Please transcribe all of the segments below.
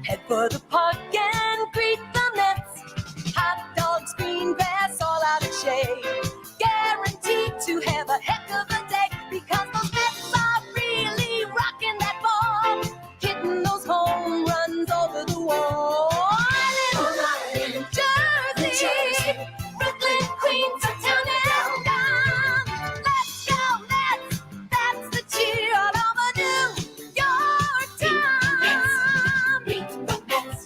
Head for the park and greet the Mets. Hot dogs, green grass, all out of shade. Guaranteed to have a heck of a day because those Mets are really rocking that ball, hitting those home runs over the wall. In Jersey, Brooklyn, Queens, uptown and down. Let's go Mets! That's the cheer all over New York town. Meet the Mets,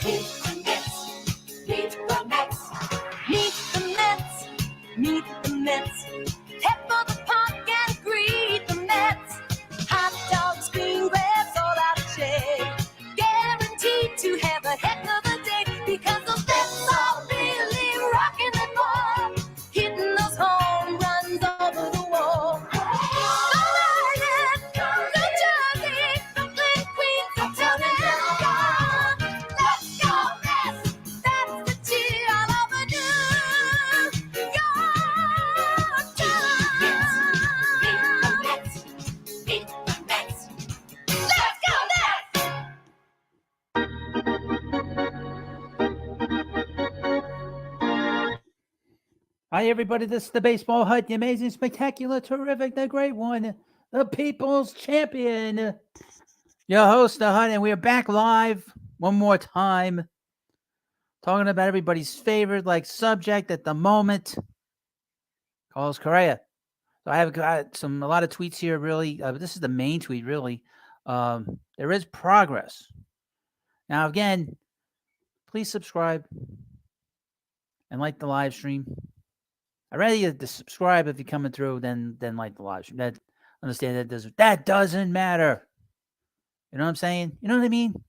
meet the Mets, meet the Mets, meet the Mets, meet the Mets. Head for the park and greet the Mets. Hot dogs, green grass, all out of shade. Guaranteed to have a heck of a day because those Mets are really rocking the ball, hitting those home runs over the wall. Long Island, New Jersey, Brooklyn, Queens, uptown and down. Let's go Mets! That's the cheer all over New York town. Meet the Mets, let's go Mets! Hi, everybody. This is the Baseball Hut, the amazing, spectacular, terrific, the great one, the people's champion, your host, the Hut, and we are back live one more time, talking about everybody's favorite subject at the moment, Carlos Correa. So I have got a lot of tweets here. Really, this is the main tweet. Really, there is progress. Now, again, please subscribe and like the live stream. I'd rather you to subscribe if you're coming through than like the live stream. Understand that doesn't matter. You know what I'm saying? You know what I mean? Let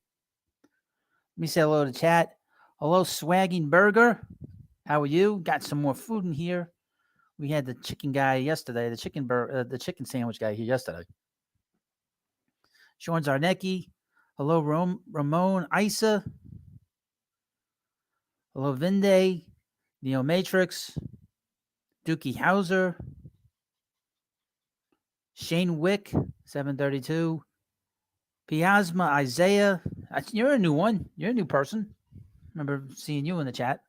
me say hello to chat. Hello, Swagging Burger. How are you? Got some more food in here. We had the chicken guy yesterday, the chicken sandwich guy here yesterday. Sean Zarnecki. Hello, Ramon Isa. Hello, Vinde. Neo Matrix. Dookie Hauser. Shane Wick, 732. Piazma Isaiah. You're a new one. You're a new person. Remember seeing you in the chat.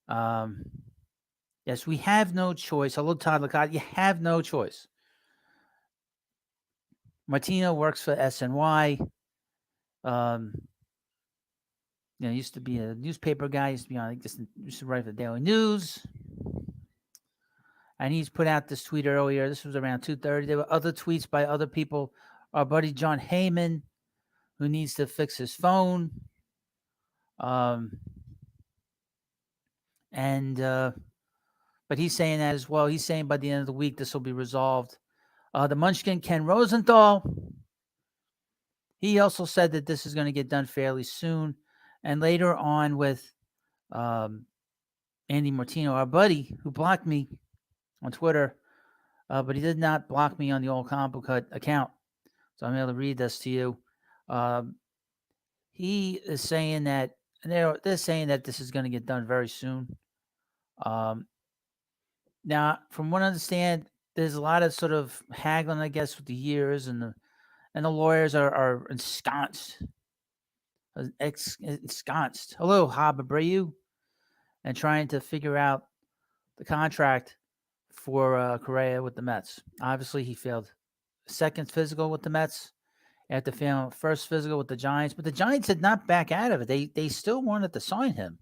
Yes, we have no choice. Hello, Todd Lacotte. You have no choice. Martino works for SNY. Used to be a newspaper guy. Used to be on, used to write for the Daily News. And he's put out this tweet earlier. This was around 2:30. There were other tweets by other people. Our buddy John Heyman, who needs to fix his phone. But he's saying that as well. He's saying by the end of the week, this will be resolved. The Munchkin Ken Rosenthal, he also said that this is going to get done fairly soon. And later on with um, Andy Martino, our buddy, who blocked me on Twitter, but he did not block me on the old Comic Book Hut account. So I'm able to read this to you. Um, he is saying that, and they're saying that this is going to get done very soon. Um, Now, from what I understand, there's a lot of sort of haggling, I guess, with the years, and the lawyers are ensconced. Hello, Hab Abreu, and trying to figure out the contract for Correa with the Mets. Obviously, he failed second physical with the Mets after failing first physical with the Giants, but the Giants did not back out of it. They still wanted to sign him,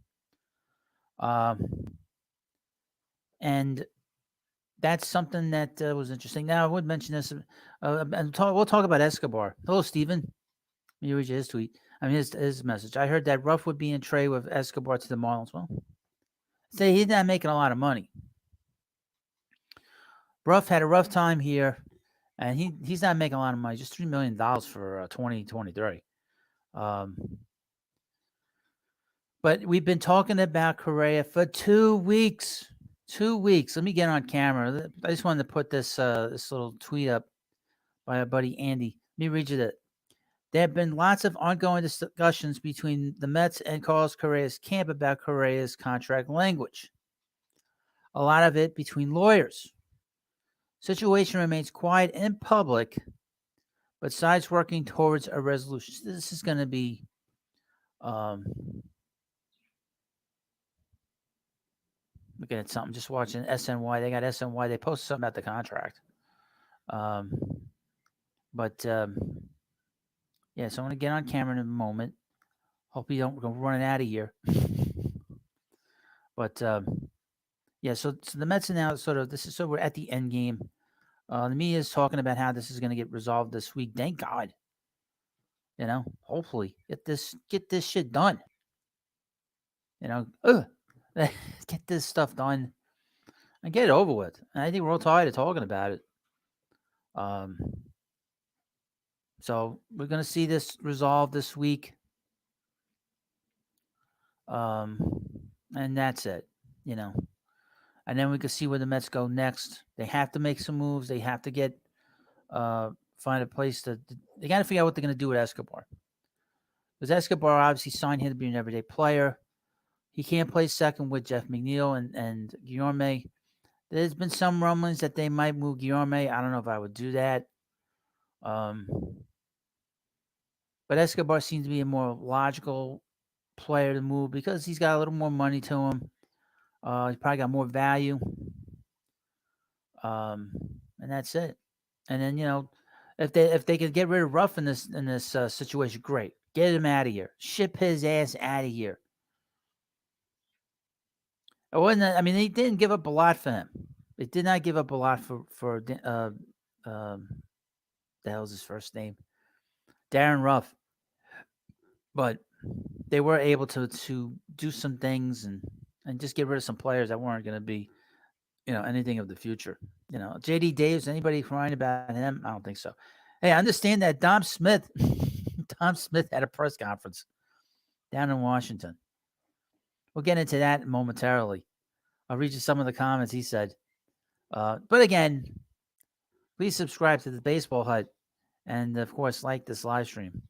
um, and that's something that was interesting. Now, I would mention this, and we'll talk about Escobar. Hello, Steven. Let me read you his tweet. I mean, his message. I heard that Ruff would be in trade with Escobar to the Marlins. Well, say he's not making a lot of money. Ruff had a rough time here, and he's not making a lot of money. Just $3 million for 2023. Um, but we've been talking about Correa for 2 weeks. 2 weeks. Let me get on camera. I just wanted to put this this little tweet up by our buddy Andy. Let me read you that. There have been lots of ongoing discussions between the Mets and Carlos Correa's camp about Correa's contract language. A lot of it between lawyers. Situation remains quiet in public, but sides working towards a resolution. This is going to be looking at something, just watching SNY. They got SNY. They posted something about the contract. Yeah, so I'm going to get on camera in a moment. Hope you don't go running out of here. But yeah, so the Mets are now so we're at the end game. The media is talking about how this is going to get resolved this week. Thank God. Hopefully get this shit done. Get this stuff done and get it over with. And I think we're all tired of talking about it. So we're going to see this resolved this week. And that's it, And then we can see where the Mets go next. They have to make some moves. They have to get find a place they got to figure out what they're going to do with Escobar. Because Escobar obviously signed him to be an everyday player. He can't play second with Jeff McNeil and Guillorme. There's been some rumblings that they might move Guillorme. I don't know if I would do that. But Escobar seems to be a more logical player to move because he's got a little more money to him. He's probably got more value. And that's it. And then, if they could get rid of Ruff in this situation, great. Get him out of here. Ship his ass out of here. It wasn't. They didn't give up a lot for him. They did not give up a lot for the hell's his first name, Darren Ruff. But they were able to do some things and just get rid of some players that weren't going to be, anything of the future. JD Davis. Anybody crying about him? I don't think so. Hey, I understand that Tom Smith had a press conference down in Washington. We'll get into that momentarily. I'll read you some of the comments he said. But again, please subscribe to the Baseball Hut and, of course, like this live stream.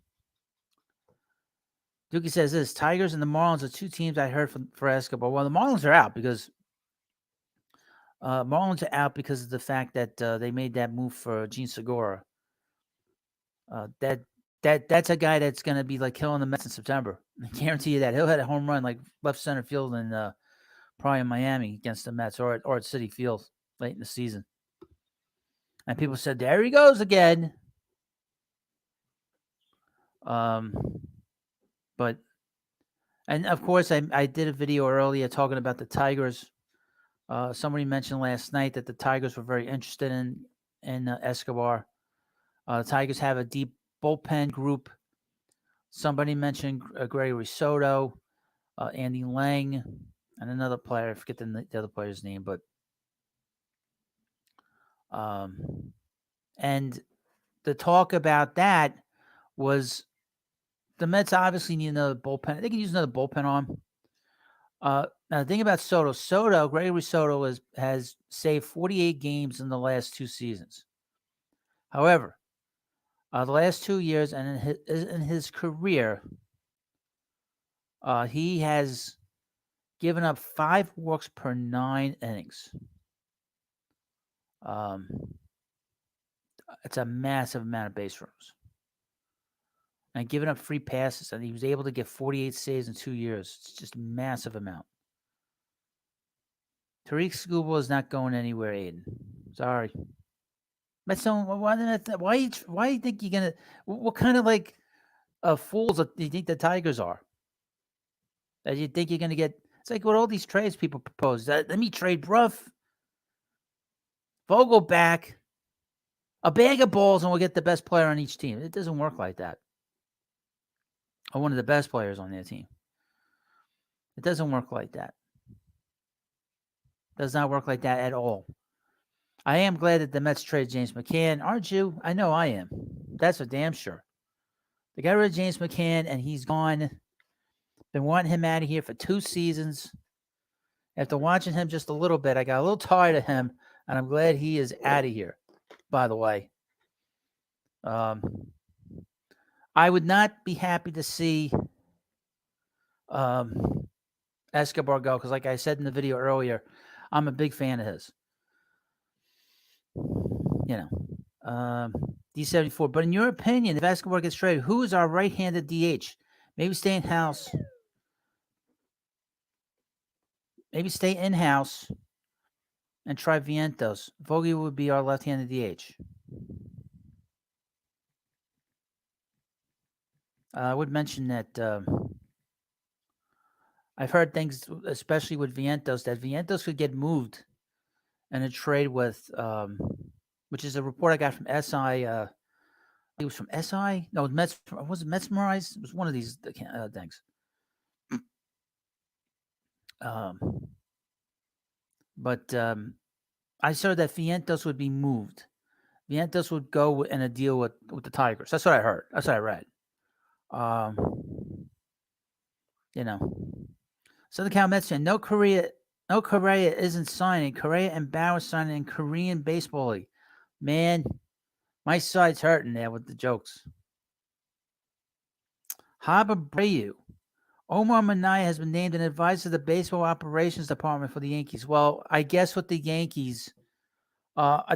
Dookie says this: Tigers and the Marlins are two teams I heard for Escobar. Well, the Marlins are out because of the fact that they made that move for Gene Segura. That's a guy that's going to be like killing the Mets in September. I guarantee you that he'll hit a home run like left center field in probably in Miami against the Mets or at Citi Field late in the season. And people said, there he goes again. And of course, I did a video earlier talking about the Tigers. Somebody mentioned last night that the Tigers were very interested in Escobar. The Tigers have a deep bullpen group. Somebody mentioned Gregory Soto, Andy Lang, and another player. I forget the other player's name, but And the talk about that was the Mets obviously need another bullpen. They can use another bullpen arm. Now the thing about Gregory Soto has saved 48 games in the last 2 seasons. However, the last 2 years and in his career, he has given up 5 walks per 9 innings. Um, it's a massive amount of base runners. And giving up free passes, and he was able to get 48 saves in 2 years. It's just a massive amount. Tariq Skubal is not going anywhere, Aiden. Sorry. But so why you think you're gonna? What kind of fools do you think the Tigers are? That you think you're gonna get? It's like what all these trades people propose. Let me trade Bruff, Vogel back, a bag of balls, and we'll get the best player on each team. It doesn't work like that. Or one of the best players on their team. It doesn't work like that. Does not work like that at all. I am glad that the Mets traded James McCann. Aren't you? I know I am. That's for damn sure. They got rid of James McCann, and he's gone. Been wanting him out of here for 2 seasons. After watching him just a little bit, I got a little tired of him, and I'm glad he is out of here, by the way. I would not be happy to see Escobar go because, like I said in the video earlier, I'm a big fan of his. D74. But in your opinion, if Escobar gets traded, who is our right-handed DH? Maybe stay in-house. Maybe stay in-house and try Vientos. Vogie would be our left-handed DH. I would mention that I've heard things, especially with Vientos, that Vientos could get moved in a trade with, which is a report I got from SI. It was from SI? No, Mets. Was it Mesmerized? It was one of these things. But I saw that Vientos would be moved. Vientos would go in a deal with the Tigers. That's what I heard. That's what I read. Southern Cal Mets fan. No Correa isn't signing. Correa and Bauer signing in Korean Baseball League. Man, my side's hurting there with the jokes. Haba Brayu. Omar Minaya has been named an advisor to the baseball operations department for the Yankees. Well, I guess with the Yankees,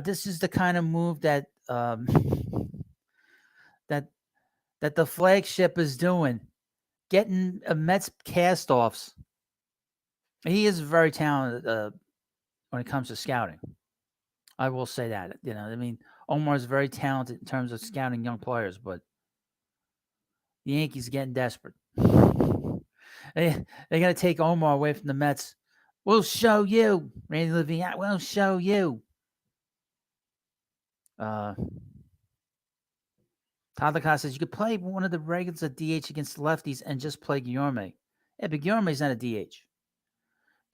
this is the kind of move that that the flagship is doing, getting a Mets cast-offs. He is very talented when it comes to scouting. I will say that. Omar is very talented in terms of scouting young players, but the Yankees are getting desperate. They're going to take Omar away from the Mets. We'll show you, Randy Levine. We'll show you. Todd Lacoste says you could play one of the regulars at DH against lefties and just play Guillorme. Yeah, but Guillorme's not a DH.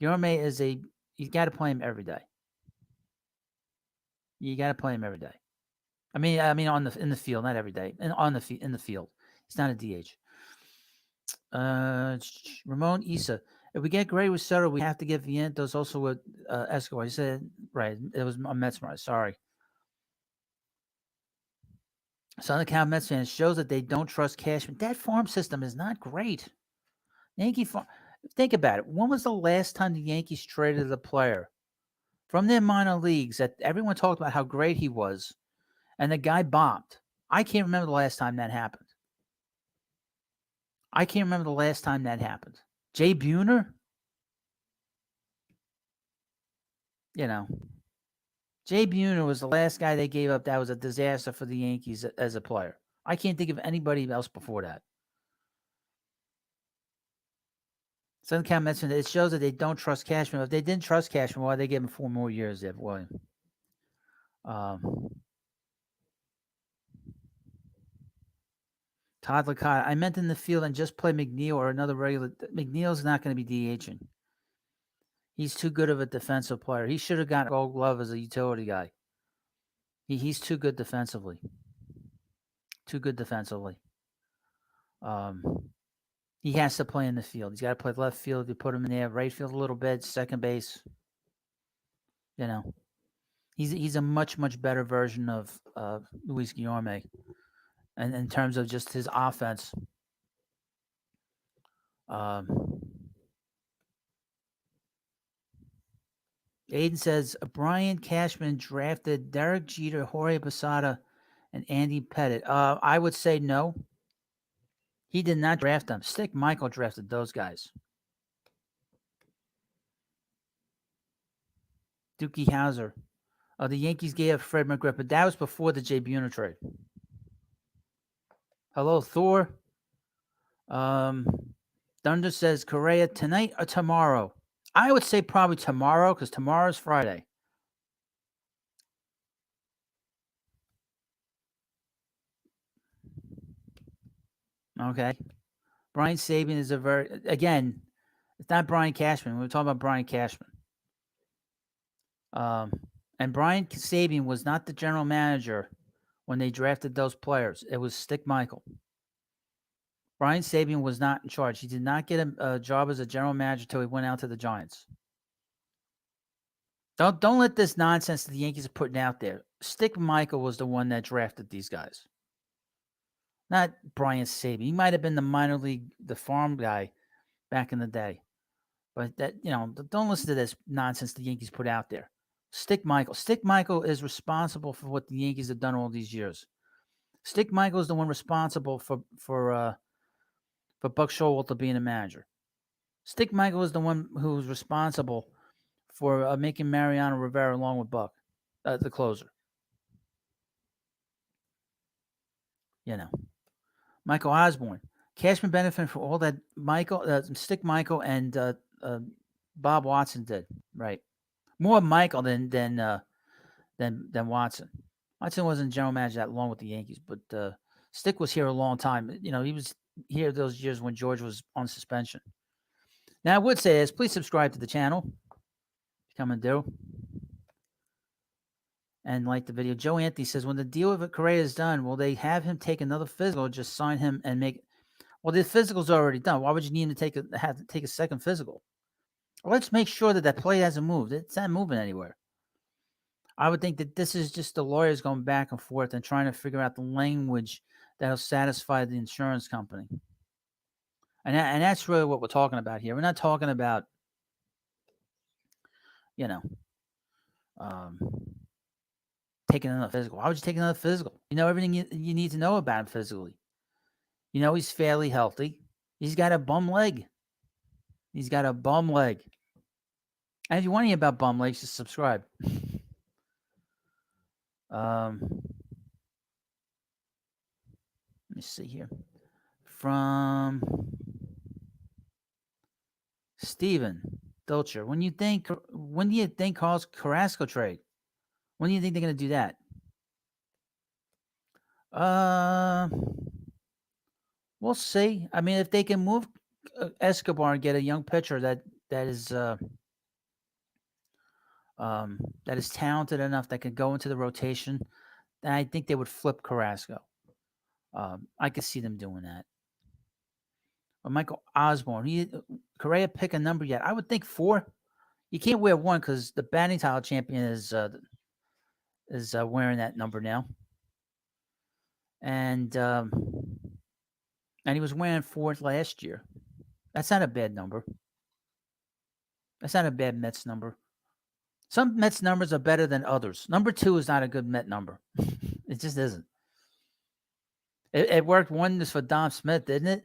Guillorme is you got to play him every day. You got to play him every day. I mean, in the field, not every day. And in the field, he's not a DH. Ramon Issa. If we get Gray with Soto, we have to get Vientos also with Escobar. He said, right, it was a Mets. Sorry. Southern Cal Mets fans shows that they don't trust Cashman. That farm system is not great. Yankee farm. Think about it. When was the last time the Yankees traded a player from their minor leagues that everyone talked about how great he was, and the guy bombed? I can't remember the last time that happened. Jay Buhner? Jay Buhner was the last guy they gave up that was a disaster for the Yankees as a player. I can't think of anybody else before that. Southern Cal mentioned it shows that they don't trust Cashman. If they didn't trust Cashman, why they gave him 4 more years there, William? Todd Lacotte. I meant in the field and just play McNeil or another regular. McNeil's not going to be DHing. He's too good of a defensive player. He should have gotten a Gold Glove as a utility guy. He's too good defensively. Too good defensively. Um, he has to play in the field. He's got to play left field. You put him in there, right field a little bit, second base. You know, he's a much better version of Luis Guillorme, and in terms of just his offense. Um, Aiden says Brian Cashman drafted Derek Jeter, Jorge Posada, and Andy Pettit. I would say no. He did not draft them. Stick Michael drafted those guys. Dookie Howser. The Yankees gave up Fred McGriff, but that was before the Jay Buhner trade. Hello, Thor. Thunder says Correa tonight or tomorrow. I would say probably tomorrow because tomorrow's Friday. Okay. Brian Sabian is again, it's not Brian Cashman. We're talking about Brian Cashman. And Brian Sabian was not the general manager when they drafted those players. It was Stick Michael. Brian Sabian was not in charge. He did not get a job as a general manager until he went out to the Giants. Don't let this nonsense that the Yankees are putting out there. Stick Michael was the one that drafted these guys. Not Brian Sabian. He might have been the minor league, the farm guy back in the day. But don't listen to this nonsense the Yankees put out there. Stick Michael. Stick Michael is responsible for what the Yankees have done all these years. Stick Michael is the one responsible for Buck Showalter being a manager. Stick Michael is the one who's responsible for making Mariano Rivera along with Buck, the closer. Michael Osborne. Cashman benefited from all that Stick Michael and Bob Watson did. Right. More Michael than Watson. Watson wasn't general manager that long with the Yankees, but Stick was here a long time. He was here those years when George was on suspension. Now, I would say this. Please subscribe to the channel. Come and do. And like the video. Joe Anthony says, when the deal with Correa is done, will they have him take another physical or just sign him and make... Well, the physical's already done. Why would you need him to have to take a second physical? Well, let's make sure that play hasn't moved. It's not moving anywhere. I would think that this is just the lawyers going back and forth and trying to figure out the language that'll satisfy the insurance company. And that's really what we're talking about here. We're not talking about, taking another physical. Why would you take another physical? You know everything you need to know about him physically. He's fairly healthy. He's got a bum leg. And if you want to hear about bum legs, just subscribe. Let me see here. From Steven Dolcher. When do you think Carlos Carrasco trade? When do you think they're going to do that? We'll see. I mean, if they can move Escobar and get a young pitcher that is talented enough that could go into the rotation, then I think they would flip Carrasco. I could see them doing that. But Michael Osborne, Correa pick a number yet? I would think 4. You can't wear 1 because the batting title champion is wearing that number now, and he was wearing 4 last year. That's not a bad number. That's not a bad Mets number. Some Mets numbers are better than others. Number 2 is not a good Met number. It just isn't. It worked wonders for Dom Smith, didn't it?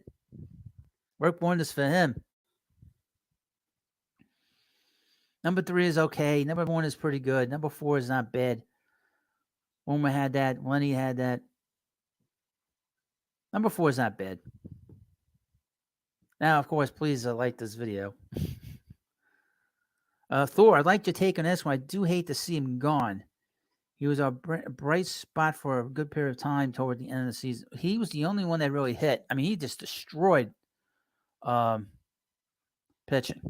Worked wonders for him. Number 3 is okay. Number 1 is pretty good. Number 4 is not bad. Homer had that. Lenny had that. Number 4 is not bad. Now, of course, please like this video. Thor, I'd like your take on this one. I do hate to see him gone. He was a bright spot for a good period of time toward the end of the season. He was the only one that really hit. I mean, he just destroyed pitching.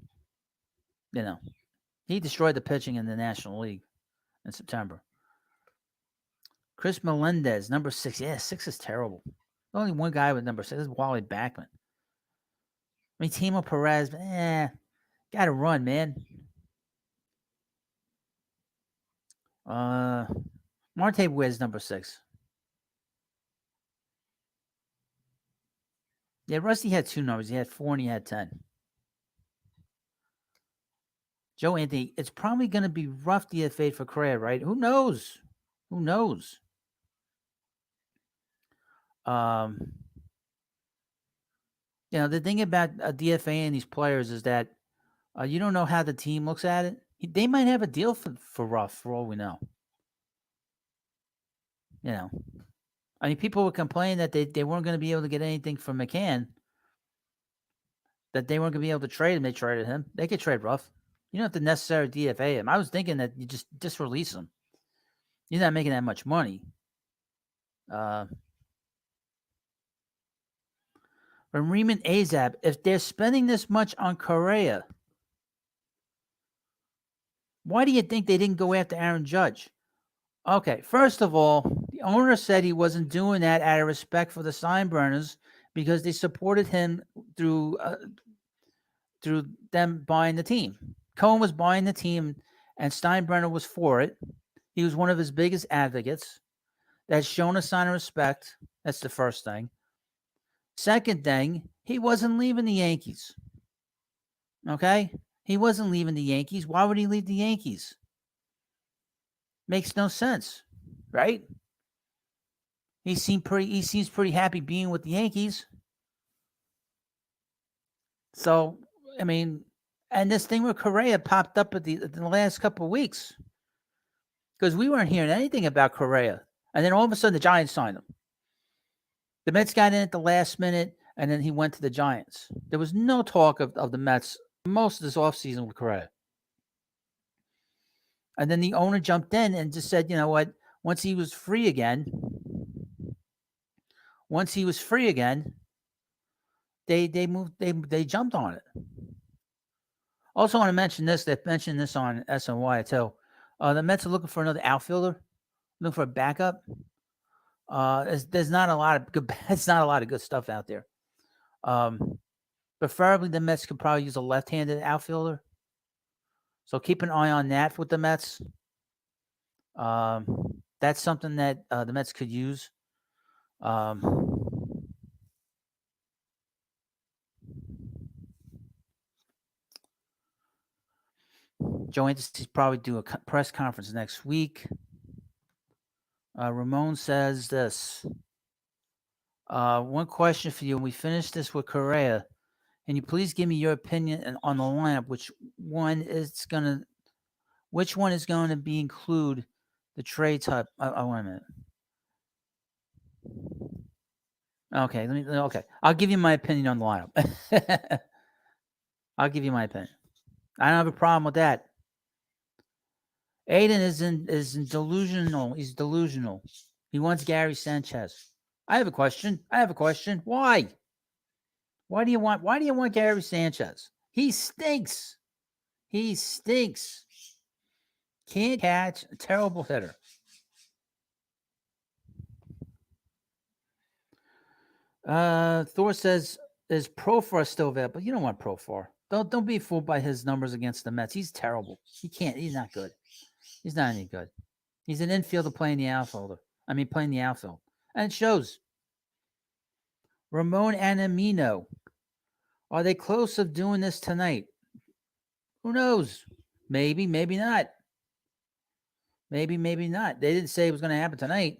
He destroyed the pitching in the National League in September. Chris Melendez, number 6. Yeah, 6 is terrible. Only one guy with number 6 is Wally Backman. I mean, Timo Perez, gotta run, man. Uh, Marte wears number 6. Yeah, Rusty had 2 numbers. He had 4 and he had 10. Joe Anthony, it's probably going to be rough DFA for Correa, right? Who knows? Who knows? Um, the thing about a DFA and these players is that you don't know how the team looks at it. They might have a deal for Ruff, for all we know. I mean, people were complaining that they weren't going to be able to get anything from McCann, that they weren't going to be able to trade him. They traded him. They could trade Ruff. You don't have to necessarily DFA him. I was thinking that you just release him. You're not making that much money. But Riemann Azab, if they're spending this much on Correa, why do you think they didn't go after Aaron Judge? Okay, first of all, the owner said he wasn't doing that out of respect for the Steinbrenners because they supported him through them buying the team. Cohen was buying the team, and Steinbrenner was for it. He was one of his biggest advocates. That's shown a sign of respect. That's the first thing. Second thing, he wasn't leaving the Yankees. Okay? He wasn't leaving the Yankees. Why would he leave the Yankees? Makes no sense, right? He seems pretty happy being with the Yankees. So, I mean, and this thing with Correa popped up in the last couple of weeks because we weren't hearing anything about Correa. And then all of a sudden, the Giants signed him. The Mets got in at the last minute, and then he went to the Giants. There was no talk of the Mets most of this offseason with Correa. And then the owner jumped in and just said, you know what? Once he was free again, they jumped on it. Also, want to mention this. They mentioned this on SNY too. The Mets are looking for another outfielder, looking for a backup. There's not a lot of good. It's not a lot of good stuff out there. Preferably, the Mets could probably use a left-handed outfielder. So keep an eye on that with the Mets. That's something that the Mets could use. Joe Anthony's probably do a press conference next week. Ramon says this. One question for you. When we finish this with Correa, can you please give me your opinion on the lineup? Which one is going to be include the trade type? Wait a minute. Okay, I'll give you my opinion on the lineup. I'll give you my opinion. I don't have a problem with that. Aiden is in delusional. He's delusional. He wants Gary Sanchez. I have a question. Why? Why do you want Gary Sanchez? He stinks. Can't catch. A terrible hitter. Thor says, is Profar still available? You don't want Profar. Don't be fooled by his numbers against the Mets. He's terrible. He's not good. He's not any good. He's an infielder playing the outfield. And it shows. Ramon Anamino. Are they close of doing this tonight? Who knows? Maybe not. Maybe not. They didn't say it was going to happen tonight.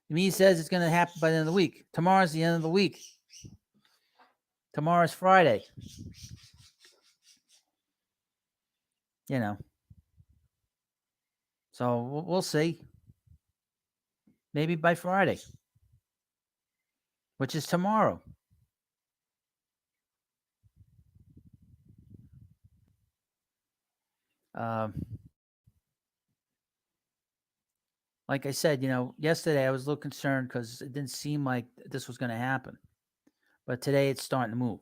He says it's going to happen by the end of the week. Tomorrow's the end of the week. Tomorrow's Friday. So we'll see. Maybe by Friday, which is tomorrow. Like I said, yesterday I was a little concerned because it didn't seem like this was going to happen. But today it's starting to move.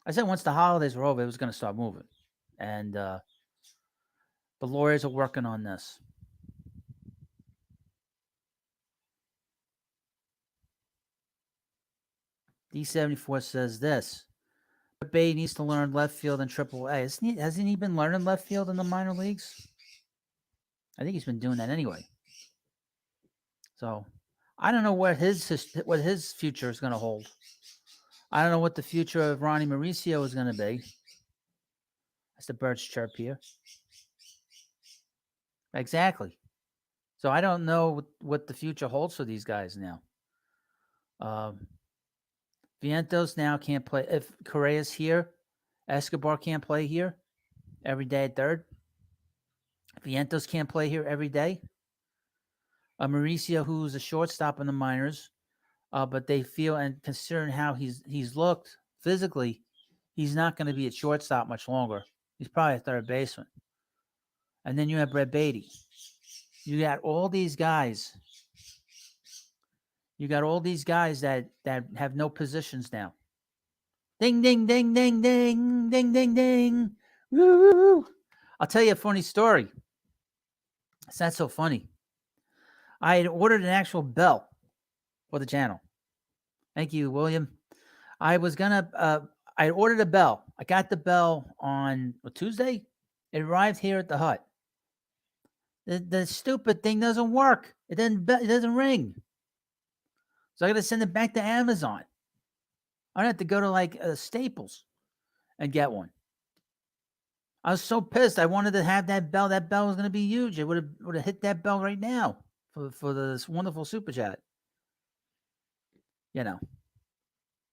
I said once the holidays were over, it was going to start moving. And the lawyers are working on this. D74 says this. Bay needs to learn left field in AAA. Hasn't he been learning left field in the minor leagues? I think he's been doing that anyway. So I don't know what his future is going to hold. I don't know what the future of Ronnie Mauricio is going to be. That's the birds chirp here. Exactly. So I don't know what the future holds for these guys now. Vientos now can't play. If Correa's here, Escobar can't play here every day at third. Vientos can't play here every day. Mauricio, who's a shortstop in the minors, but they feel, and considering how he's looked physically, he's not going to be at shortstop much longer. He's probably a third baseman. And then you have Brett Beatty. You got all these guys. You got all these guys that have no positions now. Ding, ding, ding, ding, ding, ding, ding, ding. Woo! I'll tell you a funny story. It's not so funny. I had ordered an actual bell for the channel. Thank you, William. I was gonna. I ordered a bell. I got the bell on a Tuesday. It arrived here at the hut. The stupid thing doesn't work. It doesn't ring. So I got to send it back to Amazon. I have to go to like Staples and get one. I was so pissed. I wanted to have that bell. That bell was going to be huge. It would have hit that bell right now for this wonderful super chat. You know.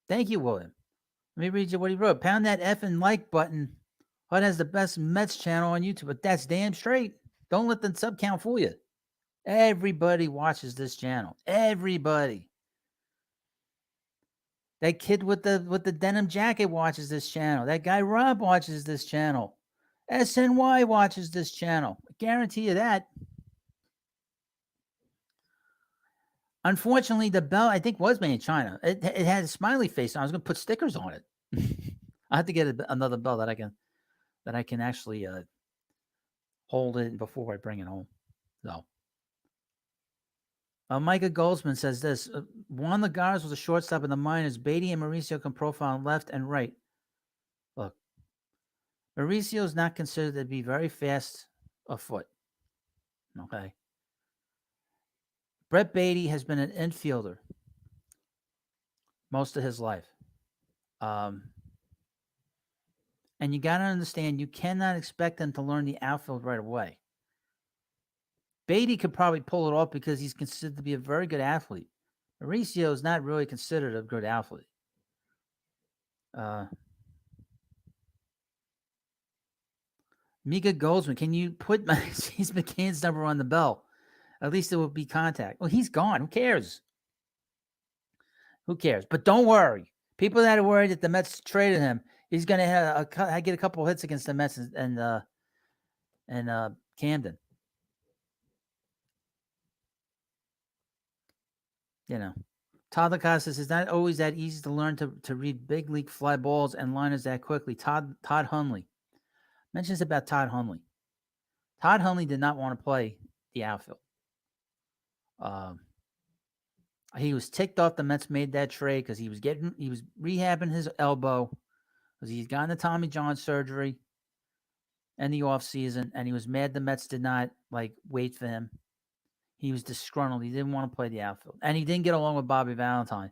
Thank you, William. Let me read you what he wrote. Pound that F and like button. Hud has the best Mets channel on YouTube, but that's damn straight. Don't let the sub count fool you. Everybody watches this channel. Everybody. That kid with the denim jacket watches this channel. That guy Rob watches this channel. SNY watches this channel. I guarantee you that. Unfortunately, the bell, I think, was made in China. It had a smiley face. And I was going to put stickers on it. I have to get another bell that I can actually hold it before I bring it home. So, Micah Goldsman says this. Juan Lagares was a shortstop in the minors. Beatty and Mauricio can profile on left and right. Look, Mauricio is not considered to be very fast afoot. Okay. Brett Beatty has been an infielder most of his life. And you got to understand, you cannot expect them to learn the outfield right away. Beatty could probably pull it off because he's considered to be a very good athlete. Mauricio is not really considered a good athlete. Mika Goldsman, can you put Chase McCann's number on the bell? At least it will be contact. Well, he's gone. Who cares? Who cares? But don't worry. People that are worried that the Mets traded him, he's going to get a couple of hits against the Mets and Camden. You know, Todd Lacoste says it's not always that easy to learn to read big league fly balls and liners that quickly. Todd Hundley mentions about Todd Hundley. Todd Hundley did not want to play the outfield. He was ticked off the Mets made that trade because he was rehabbing his elbow because he's gotten the Tommy John surgery in the offseason, and he was mad the Mets did not wait for him. He was disgruntled. He didn't want to play the outfield. And he didn't get along with Bobby Valentine.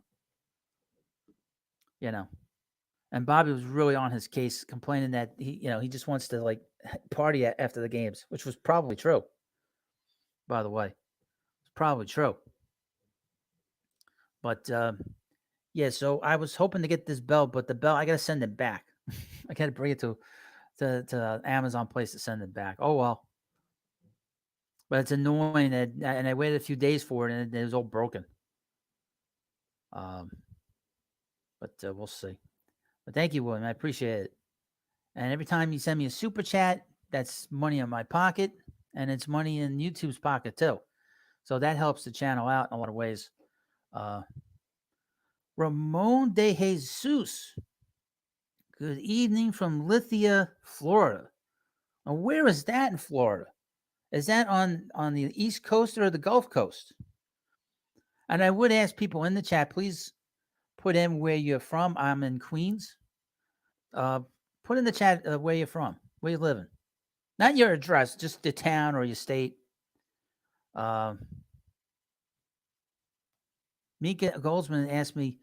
You know. And Bobby was really on his case, complaining that he just wants to party after the games, which was probably true. By the way. It's probably true. But yeah, so I was hoping to get this bell, but the bell, I gotta send it back. I gotta bring it to Amazon place to send it back. Oh well. But it's annoying and I waited a few days for it and it was all broken. But we'll see. But thank you, William. I appreciate it. And every time you send me a super chat, that's money in my pocket, and it's money in YouTube's pocket too. So that helps the channel out in a lot of ways. Ramon De Jesus. Good evening from Lithia, Florida. Now, where is that in Florida? Is that on the East Coast or the Gulf Coast? And I would ask people in the chat, please put in where you're from. I'm in Queens. Uh, put in the chat where you're from, where you living. Not your address, just the town or your state. Uh, Mika Goldsman asked me,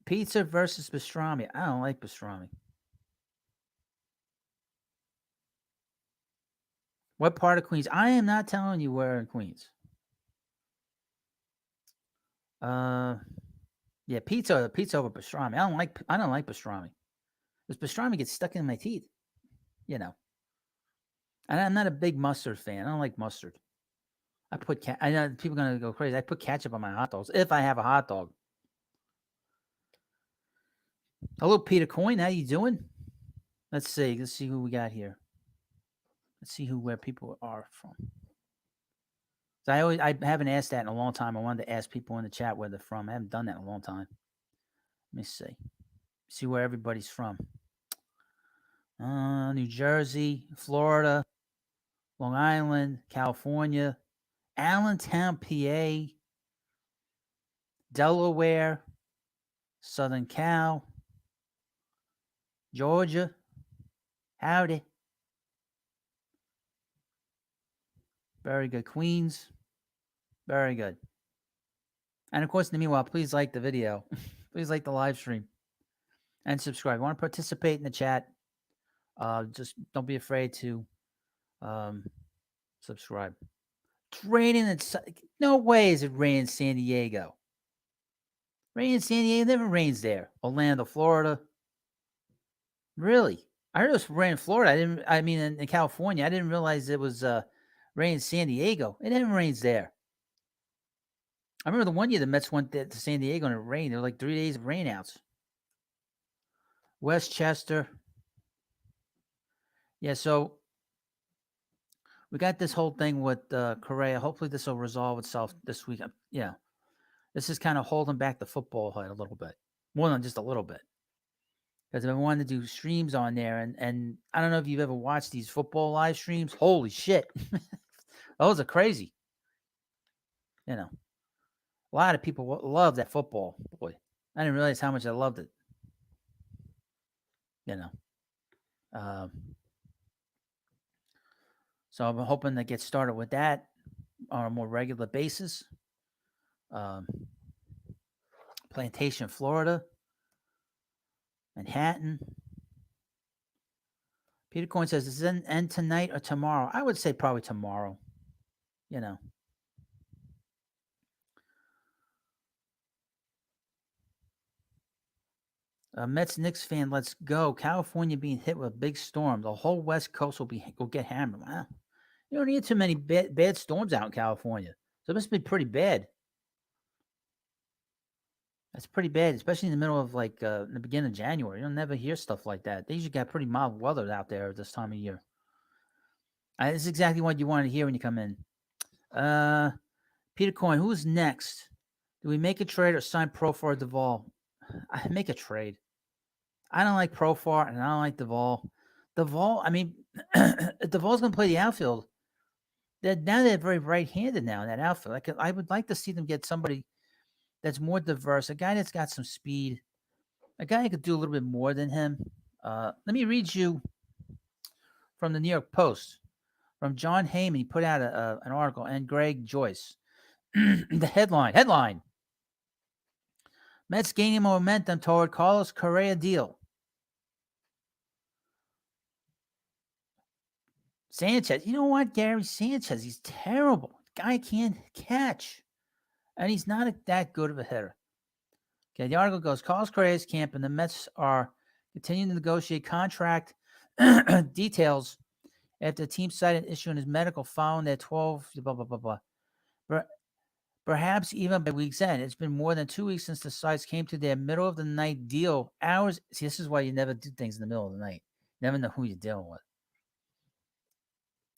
pizza versus pastrami. I don't like pastrami. What part of Queens? I am not telling you where in Queens. Yeah, pizza over pastrami. I don't like pastrami. Because pastrami gets stuck in my teeth, you know. And I'm not a big mustard fan. I don't like mustard. I know people are gonna go crazy. I put ketchup on my hot dogs if I have a hot dog. Hello, Peter Coyne. How you doing? Let's see. Let's see who we got here. Let's see where people are from. So I haven't asked that in a long time. I wanted to ask people in the chat where they're from. I haven't done that in a long time. Let me see. See where everybody's from. New Jersey, Florida, Long Island, California, Allentown, PA, Delaware, Southern Cal, Georgia. Howdy. Very good. Queens. Very good. And of course, in the meanwhile, please like the video. Please like the live stream. And subscribe. Want to participate in the chat? Just don't be afraid to subscribe. It's raining in no way is it raining in San Diego. Rain in San Diego never rains there. Orlando, Florida. Really? I heard it was rain in Florida. In California. I didn't realize it was rain in San Diego. It never rains there. I remember the one year the Mets went to San Diego and it rained. There were like 3 days of rainouts. Westchester. Yeah, so we got this whole thing with Correa. Hopefully this will resolve itself this week. Yeah. This is kind of holding back the football HUD a little bit. More than just a little bit. Because I've been wanting to do streams on there. And I don't know if you've ever watched these football live streams. Holy shit. Those are crazy. You know. A lot of people love that football. Boy, I didn't realize how much I loved it. You know. So I'm hoping to get started with that on a more regular basis. Plantation, Florida. Manhattan. Peter Coyne says, is it end tonight or tomorrow? I would say probably tomorrow. You know. Mets Knicks fan, let's go. California being hit with a big storm. The whole West Coast will get hammered. Wow. You don't need too many bad storms out in California. So it must be pretty bad. That's pretty bad, especially in the middle of in the beginning of January. You'll never hear stuff like that. They usually got pretty mild weather out there at this time of year. This is exactly what you want to hear when you come in. Peter Coyne, who's next? Do we make a trade or sign Profar or Duvall? I make a trade. I don't like Profar and I don't like Duvall. Duvall's going to play the outfield. They're very right-handed now in that outfield. I would like to see them get somebody that's more diverse, a guy that's got some speed, a guy who could do a little bit more than him. Let me read you from the New York Post, from John Heyman. He put out an article, and Greg Joyce. The headline, Mets gaining momentum toward Carlos Correa deal. Sanchez, you know what, Gary Sanchez, he's terrible. Guy can't catch, and he's not that good of a hitter. Okay, the article goes, Carlos Correa's camp and the Mets are continuing to negotiate contract details after the team cited an issue in his medical following their 12, blah, blah, blah, blah. Perhaps even by week's end. It's been more than 2 weeks since the sides came to their middle of the night deal. Hours. See, this is why you never do things in the middle of the night. You never know who you're dealing with.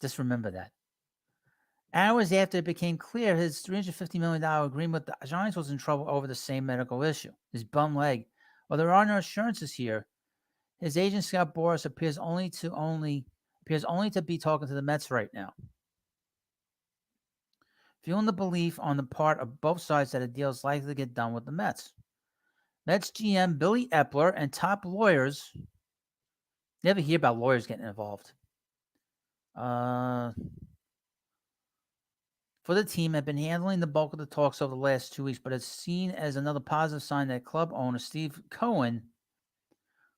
Just remember that. Hours after it became clear his $350 million agreement with the Giants was in trouble over the same medical issue, his bum leg. While there are no assurances here, his agent Scott Boras appears only to be talking to the Mets right now, fueling the belief on the part of both sides that a deal is likely to get done with the Mets. Mets GM Billy Epler and top lawyers. Never hear about lawyers getting involved. Uh, for the team have been handling the bulk of the talks over the last 2 weeks, but it's seen as another positive sign that club owner Steve Cohen,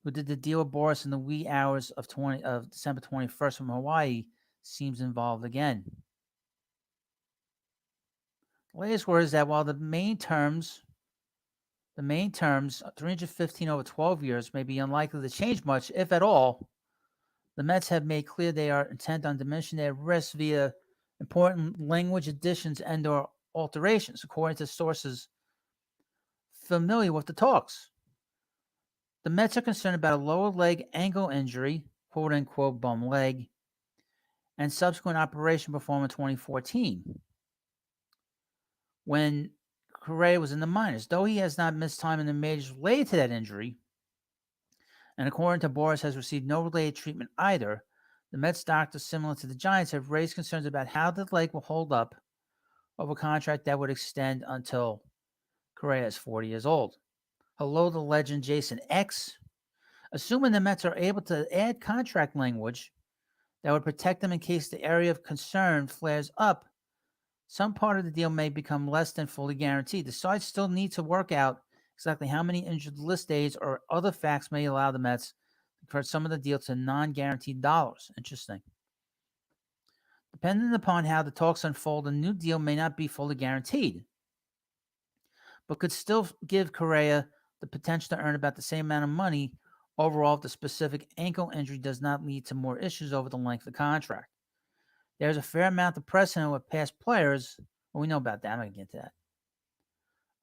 who did the deal with Boris in the wee hours of December 21st from Hawaii, seems involved again. The latest word is that while the main terms, 315 over 12 years, may be unlikely to change much, if at all, the Mets have made clear they are intent on diminishing their risk via important language additions and/or alterations, according to sources familiar with the talks. The Mets are concerned about a lower leg ankle injury, quote unquote bum leg, and subsequent operation performed in 2014 when Correa was in the minors. Though he has not missed time in the majors related to that injury, and according to Boris, has received no related treatment either, the Mets doctors, similar to the Giants, have raised concerns about how the leg will hold up of a contract that would extend until Correa is 40 years old. Hello, the legend Jason X. Assuming the Mets are able to add contract language that would protect them in case the area of concern flares up, some part of the deal may become less than fully guaranteed. The sides still need to work out exactly how many injured list days or other facts may allow the Mets to convert some of the deal to non-guaranteed dollars. Interesting. Depending upon how the talks unfold, a new deal may not be fully guaranteed, but could still give Correa the potential to earn about the same amount of money overall if the specific ankle injury does not lead to more issues over the length of the contract. There's a fair amount of precedent with past players. Well, we know about that. I'm going to get to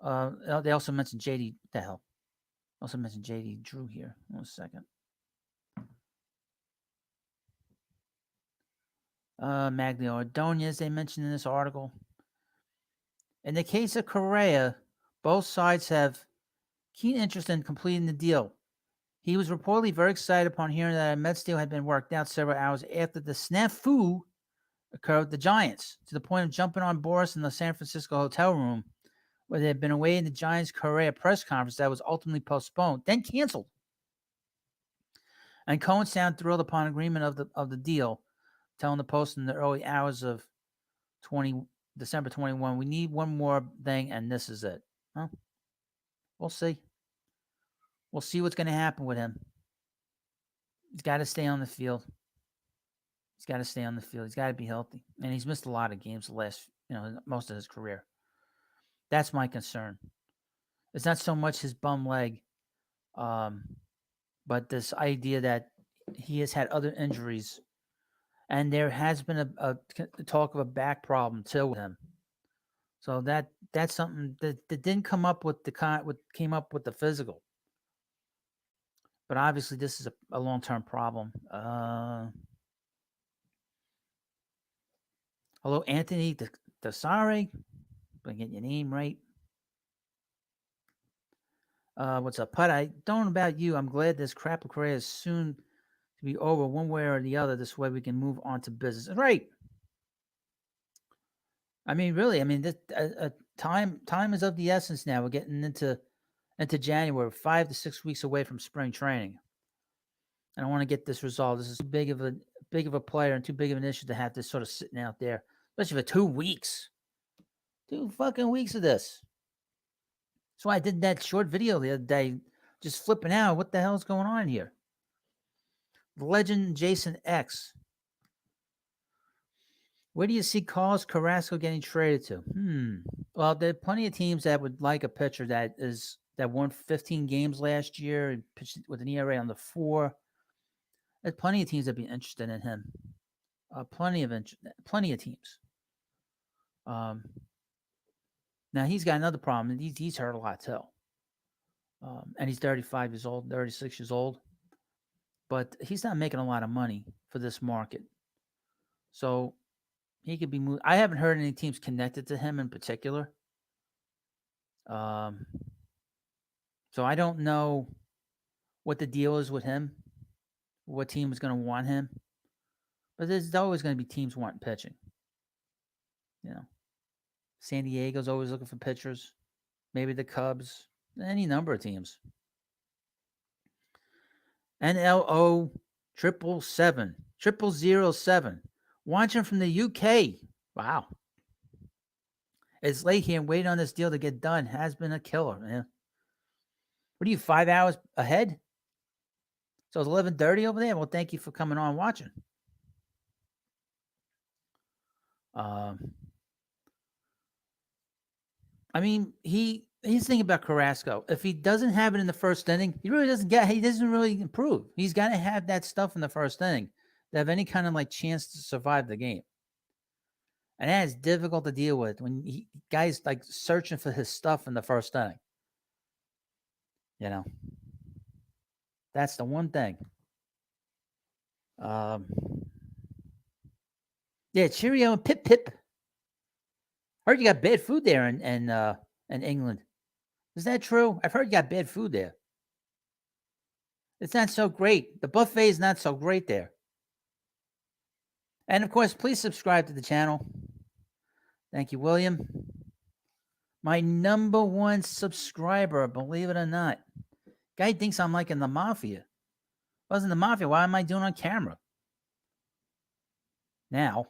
that. They also mentioned JD. What the hell? Also mentioned JD Drew here. 1 second. Magglio Ordonez, they mentioned in this article. In the case of Correa, both sides have keen interest in completing the deal. He was reportedly very excited upon hearing that a Mets deal had been worked out several hours after the snafu occurred with the Giants, to the point of jumping on Boris in the San Francisco hotel room, where they had been away in the Giants Correa press conference that was ultimately postponed, then canceled. And Cohen sounded thrilled upon agreement of the deal, telling the Post in the early hours of December 21, "We need one more thing, and this is it." Well, we'll see. We'll see what's going to happen with him. He's got to stay on the field. He's got to be healthy, and he's missed a lot of games the last, most of his career. That's my concern. It's not so much his bum leg, but this idea that he has had other injuries, and there has been a talk of a back problem too with him. So that's something that didn't come up with what came up with the physical. But obviously, this is a long-term problem. Hello, Anthony Desare. If I get your name right. What's up, Put? I don't know about you. I'm glad this crap of Korea is soon to be over one way or the other. This way we can move on to business. Right. I mean, really. I mean, time is of the essence now. We're getting into January, 5 to 6 weeks away from spring training, and I want to get this resolved. This is too big of a player and too big of an issue to have this sort of sitting out there, especially for 2 weeks. 2 fucking weeks of this. That's why I did that short video the other day, just flipping out. What the hell is going on here? The legend Jason X. Where do you see Carlos Carrasco getting traded to? Well, there are plenty of teams that would like a pitcher that won 15 games last year and pitched with an ERA under 4. There's plenty of teams that'd be interested in him. Plenty of teams. Now he's got another problem. He's hurt a lot too, and he's 35 years old, 36 years old. But he's not making a lot of money for this market, so he could be moved. I haven't heard any teams connected to him in particular. So I don't know what the deal is with him, what team is going to want him. But there's always going to be teams wanting pitching. San Diego's always looking for pitchers. Maybe the Cubs. Any number of teams. NLO 777 watching from the UK. Wow. It's late here and waiting on this deal to get done has been a killer, man. What are you, 5 hours ahead? So it's 11:30 over there. Well, thank you for coming on watching. I mean, he's thinking about Carrasco. If he doesn't have it in the first inning, he doesn't really improve. He's got to have that stuff in the first inning to have any kind of like chance to survive the game. And that is difficult to deal with when guys like searching for his stuff in the first inning. You know, that's the one thing. Yeah, cheerio and pip pip. Heard you got bad food there in England. Is that true? I've heard you got bad food there. It's not so great. The buffet is not so great there. And of course, please subscribe to the channel. Thank you, William. My number one subscriber, believe it or not. Guy thinks I'm like in the mafia. Wasn't the mafia? Why am I doing on camera? Now.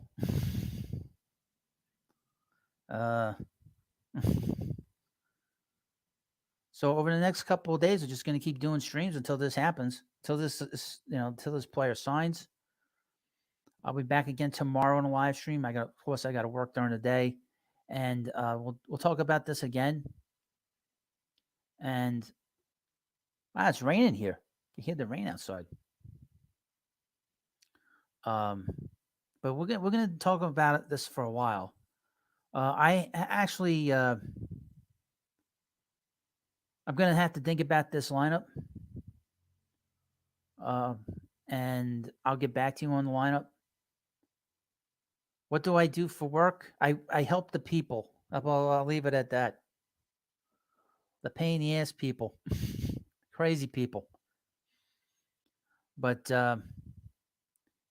So over the next couple of days, we're just going to keep doing streams until this happens. Until this player signs. I'll be back again tomorrow on a live stream. I got to work during the day, and we'll talk about this again. And it's raining here. You hear the rain outside. But we're gonna talk about this for a while. I actually I'm gonna have to think about this lineup. And I'll get back to you on the lineup. What do I do for work? I help the people. I'll leave it at that. The pain in the ass people. Crazy people. But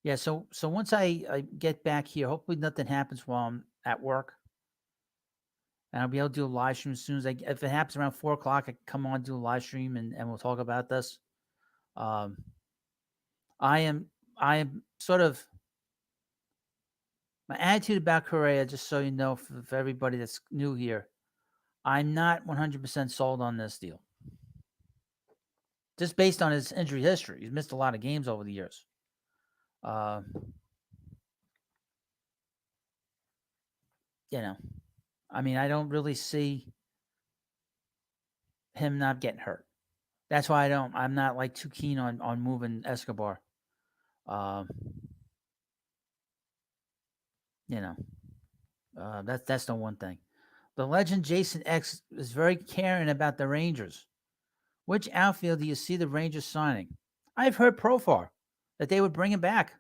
yeah, so once I get back here, hopefully nothing happens while I'm at work. And I'll be able to do a live stream as soon as if it happens around 4 o'clock, I can come on, do a live stream and we'll talk about this. I am sort of my attitude about Correa, just so you know, for everybody that's new here, I'm not 100% sold on this deal. Just based on his injury history. He's missed a lot of games over the years. I mean, I don't really see him not getting hurt. That's why I'm not like too keen on moving Escobar. That's the one thing. The legend Jason X is very caring about the Rangers. Which outfield do you see the Rangers signing? I've heard Profar that they would bring him back.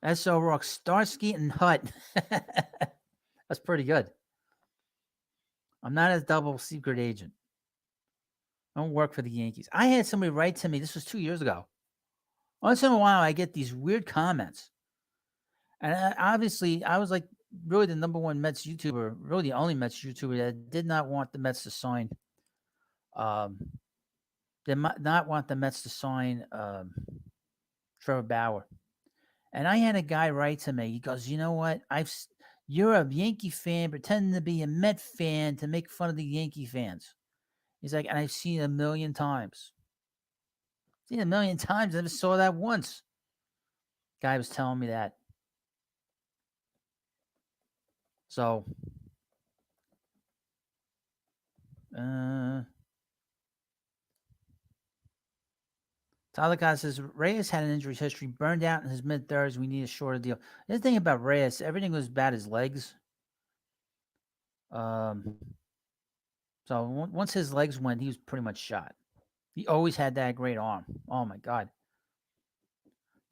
S.O. Rock, Starsky and Hut. That's pretty good. I'm not a double secret agent. I don't work for the Yankees. I had somebody write to me. This was 2 years ago. Once in a while, I get these weird comments. And obviously, I was like really the number one Mets YouTuber, really the only Mets YouTuber that did not want the Mets to sign. Did not want the Mets to sign Trevor Bauer. And I had a guy write to me. He goes, "You know what? You're a Yankee fan pretending to be a Met fan to make fun of the Yankee fans." He's like, and I've seen it a million times. Seen it a million times. I never saw that once. Guy was telling me that. So, Tyler God says Reyes had an injury history, burned out in his mid-30s. We need a shorter deal. The thing about Reyes, everything was bad his legs. So once his legs went, he was pretty much shot. He always had that great arm. Oh my God.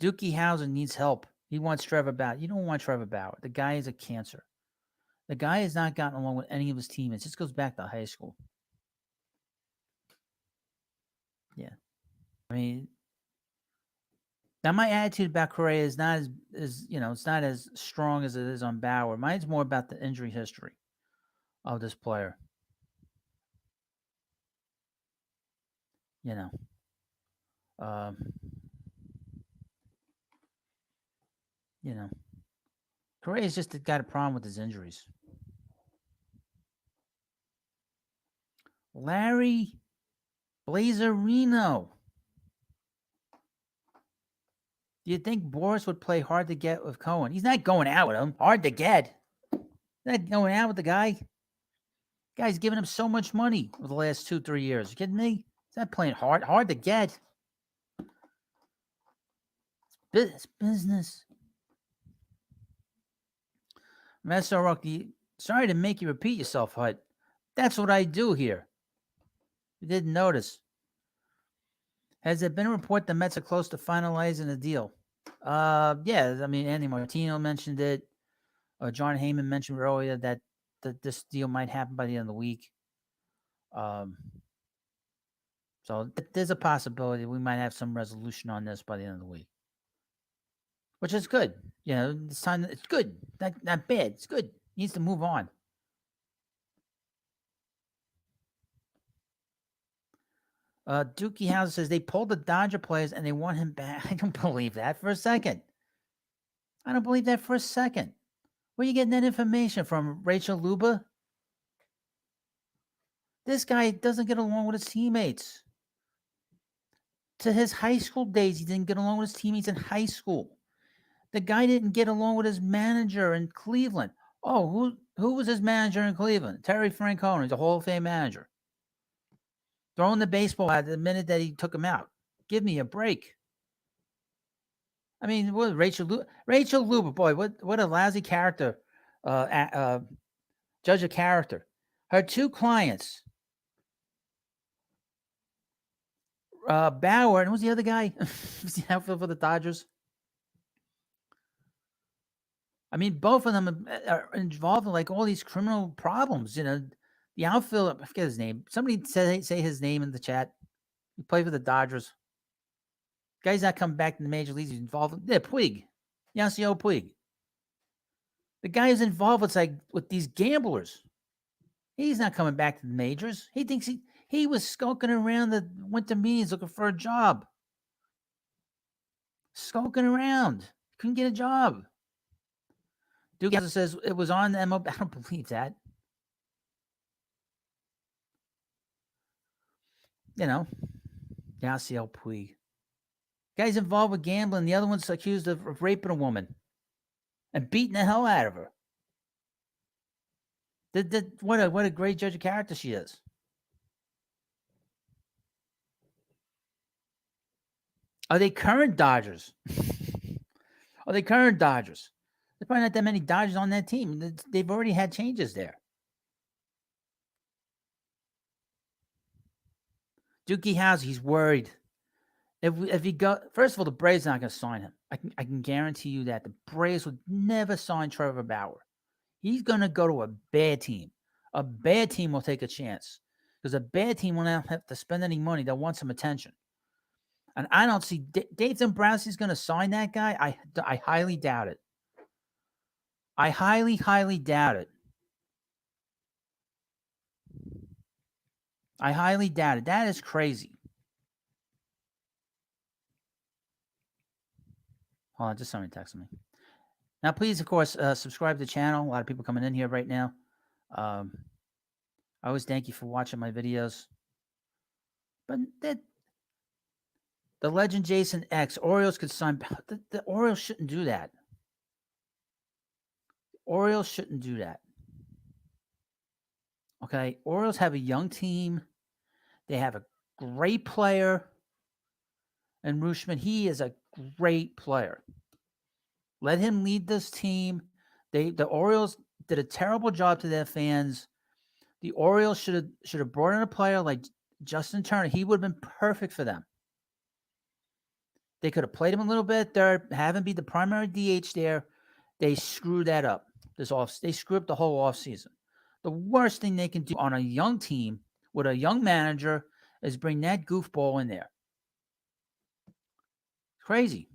Dookie Howser needs help. He wants Trevor Bauer. You don't want Trevor Bauer. The guy is a cancer. The guy has not gotten along with any of his teammates. This goes back to high school. Yeah. I mean, Now, my attitude about Correa is not it's not as strong as it is on Bauer. Mine's more about the injury history of this player. You know, um, you know, Correa's just got a problem with his injuries. Larry Blazerino. Do you think Boris would play hard to get with Cohen? He's not going out with him. Hard to get. Not going out with the guy. Guy's giving him so much money over the last 2-3 years. You kidding me? He's not playing hard. Hard to get. It's business. Master Rocky, sorry to make you repeat yourself, Hut. That's what I do here. You didn't notice. Has there been a report the Mets are close to finalizing a deal? Yeah. I mean, Andy Martino mentioned it. John Heyman mentioned earlier that this deal might happen by the end of the week. So there's a possibility we might have some resolution on this by the end of the week, which is good. You know, this time it's good. Not bad. It's good. He needs to move on. Dookie House says they pulled the Dodger players and they want him back. I don't believe that for a second. I don't believe that for a second. Where are you getting that information from, Rachel Luba? This guy doesn't get along with his teammates. To his high school days, he didn't get along with his teammates in high school. The guy didn't get along with his manager in Cleveland. Oh, who was his manager in Cleveland? Terry Francona. He's a Hall of Fame manager. Throwing the baseball at the minute that he took him out. Give me a break. I mean, what Rachel Luba, boy, what a lousy character, judge of character. Her two clients, Bauer, and who's the other guy? Who's the outfield for the Dodgers? I mean, both of them are involved in like all these criminal problems. You know, the outfield, I forget his name. Somebody say his name in the chat. He played for the Dodgers. Guy's not coming back to the major leagues. He's involved. Yeah, Puig. Yasiel Puig. The guy is involved with these gamblers. He's not coming back to the majors. He thinks he was skulking around the winter meetings looking for a job. Skulking around. Couldn't get a job. Duke also says it was on the MLB. I don't believe that. You know, Yasiel Puig. Guy's involved with gambling. The other one's accused of raping a woman and beating the hell out of her. What a great judge of character she is. Are they current Dodgers? Are they current Dodgers? There's probably not that many Dodgers on that team. They've already had changes there. Dookie House, he's worried. If he go, first of all, the Braves are not going to sign him. I can guarantee you that the Braves would never sign Trevor Bauer. He's going to go to a bad team. A bad team will take a chance because a bad team will not have to spend any money. They'll want some attention. And I don't see Dave Dombrowski's going to sign that guy. I highly doubt it. I highly, highly doubt it. I highly doubt it. That is crazy. Hold on, just somebody texted me. Now, please, of course, subscribe to the channel. A lot of people coming in here right now. I always thank you for watching my videos. But the legend Jason X, Orioles could sign. The Orioles shouldn't do that. Orioles shouldn't do that. Okay, Orioles have a young team. They have a great player. And Rutschman, he is a great player. Let him lead this team. The Orioles did a terrible job to their fans. The Orioles should have brought in a player like Justin Turner. He would have been perfect for them. They could have played him a little bit there, have him be the primary DH there. They screwed that up. They screwed up the whole offseason. The worst thing they can do on a young team with a young manager is bring that goofball in there. Crazy.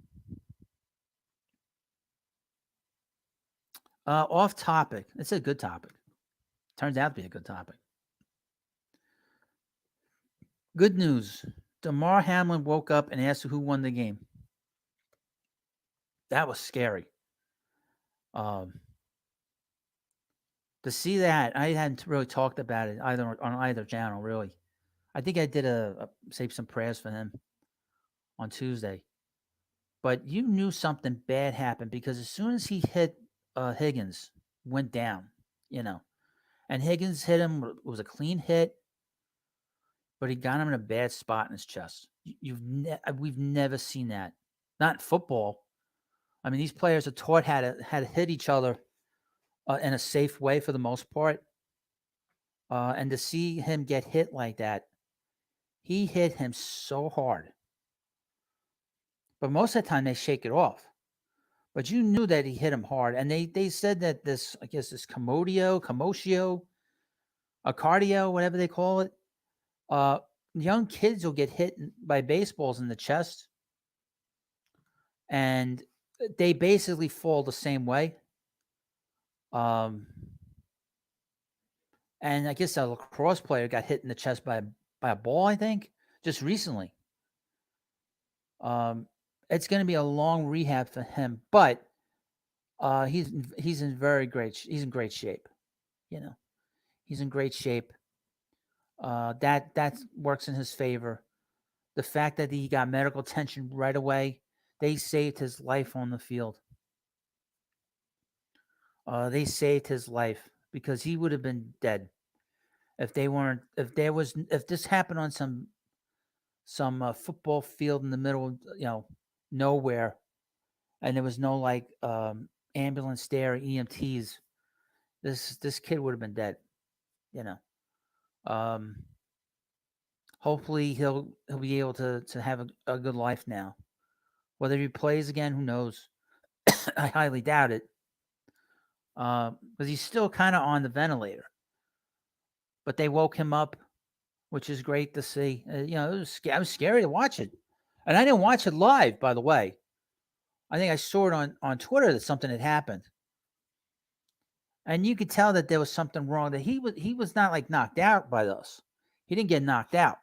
Off topic. It's a good topic. Turns out to be a good topic. Good news. Damar Hamlin woke up and asked who won the game. That was scary. Um, to see that, I hadn't really talked about it either on either channel. Really, I think I did save some prayers for him on Tuesday. But you knew something bad happened because as soon as he hit Higgins, went down, you know, and Higgins hit him. It was a clean hit, but he got him in a bad spot in his chest. We've never seen that. Not in football. I mean, these players are taught how to hit each other in a safe way for the most part. And to see him get hit like that, he hit him so hard. But most of the time they shake it off. But you knew that he hit him hard. And they said that this, I guess, this commotio, a cardio, whatever they call it, uh, young kids will get hit by baseballs in the chest. And they basically fall the same way. Um, and I guess a lacrosse player got hit in the chest by a ball, I think, just recently. It's going to be a long rehab for him, but he's in great shape. You know, he's in great shape. That works in his favor. The fact that he got medical attention right away, they saved his life on the field. They saved his life because he would have been dead if they weren't. If this happened on some football field in the middle, of, nowhere, and there was no like ambulance there, or EMTs. This kid would have been dead. You know. Um, Hopefully he'll be able to have a good life now. Whether he plays again, who knows? I highly doubt it. Because he's still kind of on the ventilator. But they woke him up, which is great to see. I was scary to watch it, and I didn't watch it live. By the way, I think I saw it on Twitter that something had happened, and you could tell that there was something wrong. That he was not like knocked out by this. He didn't get knocked out.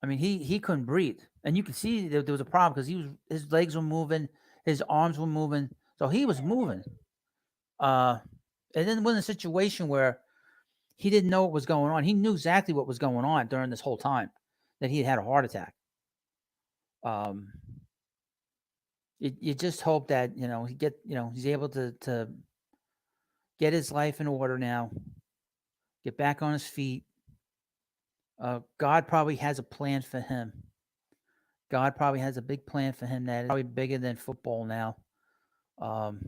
I mean, he couldn't breathe, and you could see there was a problem because his legs were moving, his arms were moving, so he was moving. Uh, and then was in a situation where he didn't know what was going on. He knew exactly what was going on during this whole time that he had a heart attack. Um, you just hope that he's able to get his life in order now, get back on his feet. God probably has a plan for him. God probably has a big plan for him that is probably bigger than football now. Um,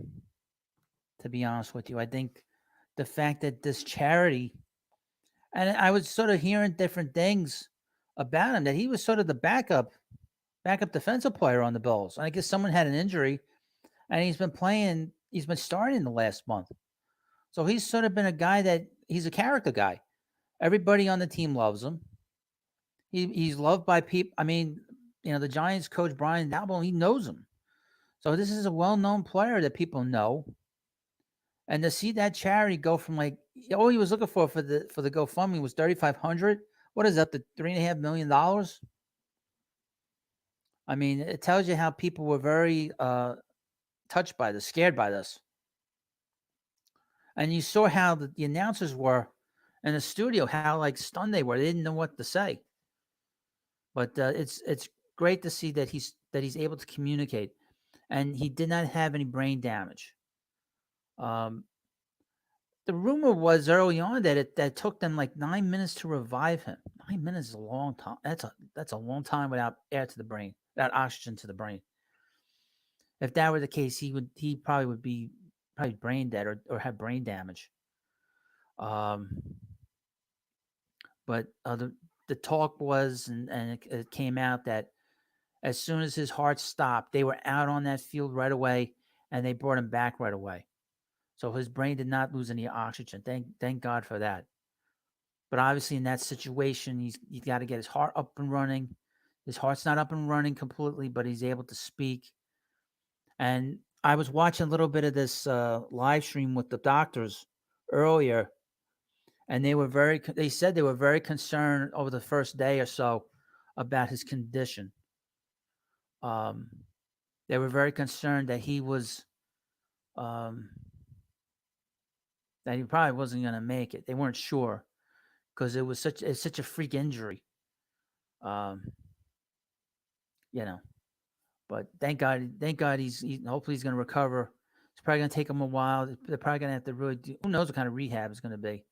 to be honest with you, I think the fact that this charity, and I was sort of hearing different things about him, that he was sort of the backup defensive player on the Bills. And I guess someone had an injury, and he's been starting the last month. So he's sort of been a guy that he's a character guy. Everybody on the team loves him. He's loved by people. I mean, the Giants coach Brian Daboll, he knows him. So this is a well-known player that people know. And to see that charity go from like all he was looking for the GoFundMe was $3,500. What is that? The $3.5 million? I mean, it tells you how people were very touched by this, scared by this. And you saw how the announcers were in the studio, how like stunned they were. They didn't know what to say. But it's great to see that he's able to communicate, and he did not have any brain damage. Um, the rumor was early on that it took them like 9 minutes to revive him. 9 minutes is a long time. That's a long time without air to the brain, without oxygen to the brain. If that were the case, he probably would be brain dead or have brain damage. Um, but the talk was, and it came out that as soon as his heart stopped, they were out on that field right away, and they brought him back right away. So his brain did not lose any oxygen. Thank God for that. But obviously, in that situation, he's got to get his heart up and running. His heart's not up and running completely, but he's able to speak. And I was watching a little bit of this live stream with the doctors earlier, and they said they were very concerned over the first day or so about his condition. Um, they were very concerned that um, he probably wasn't going to make it. They weren't sure because it's such a freak injury. Um, you know, but thank God hopefully he's going to recover. It's probably going to take him a while. They're probably going to have to really who knows what kind of rehab is going to be.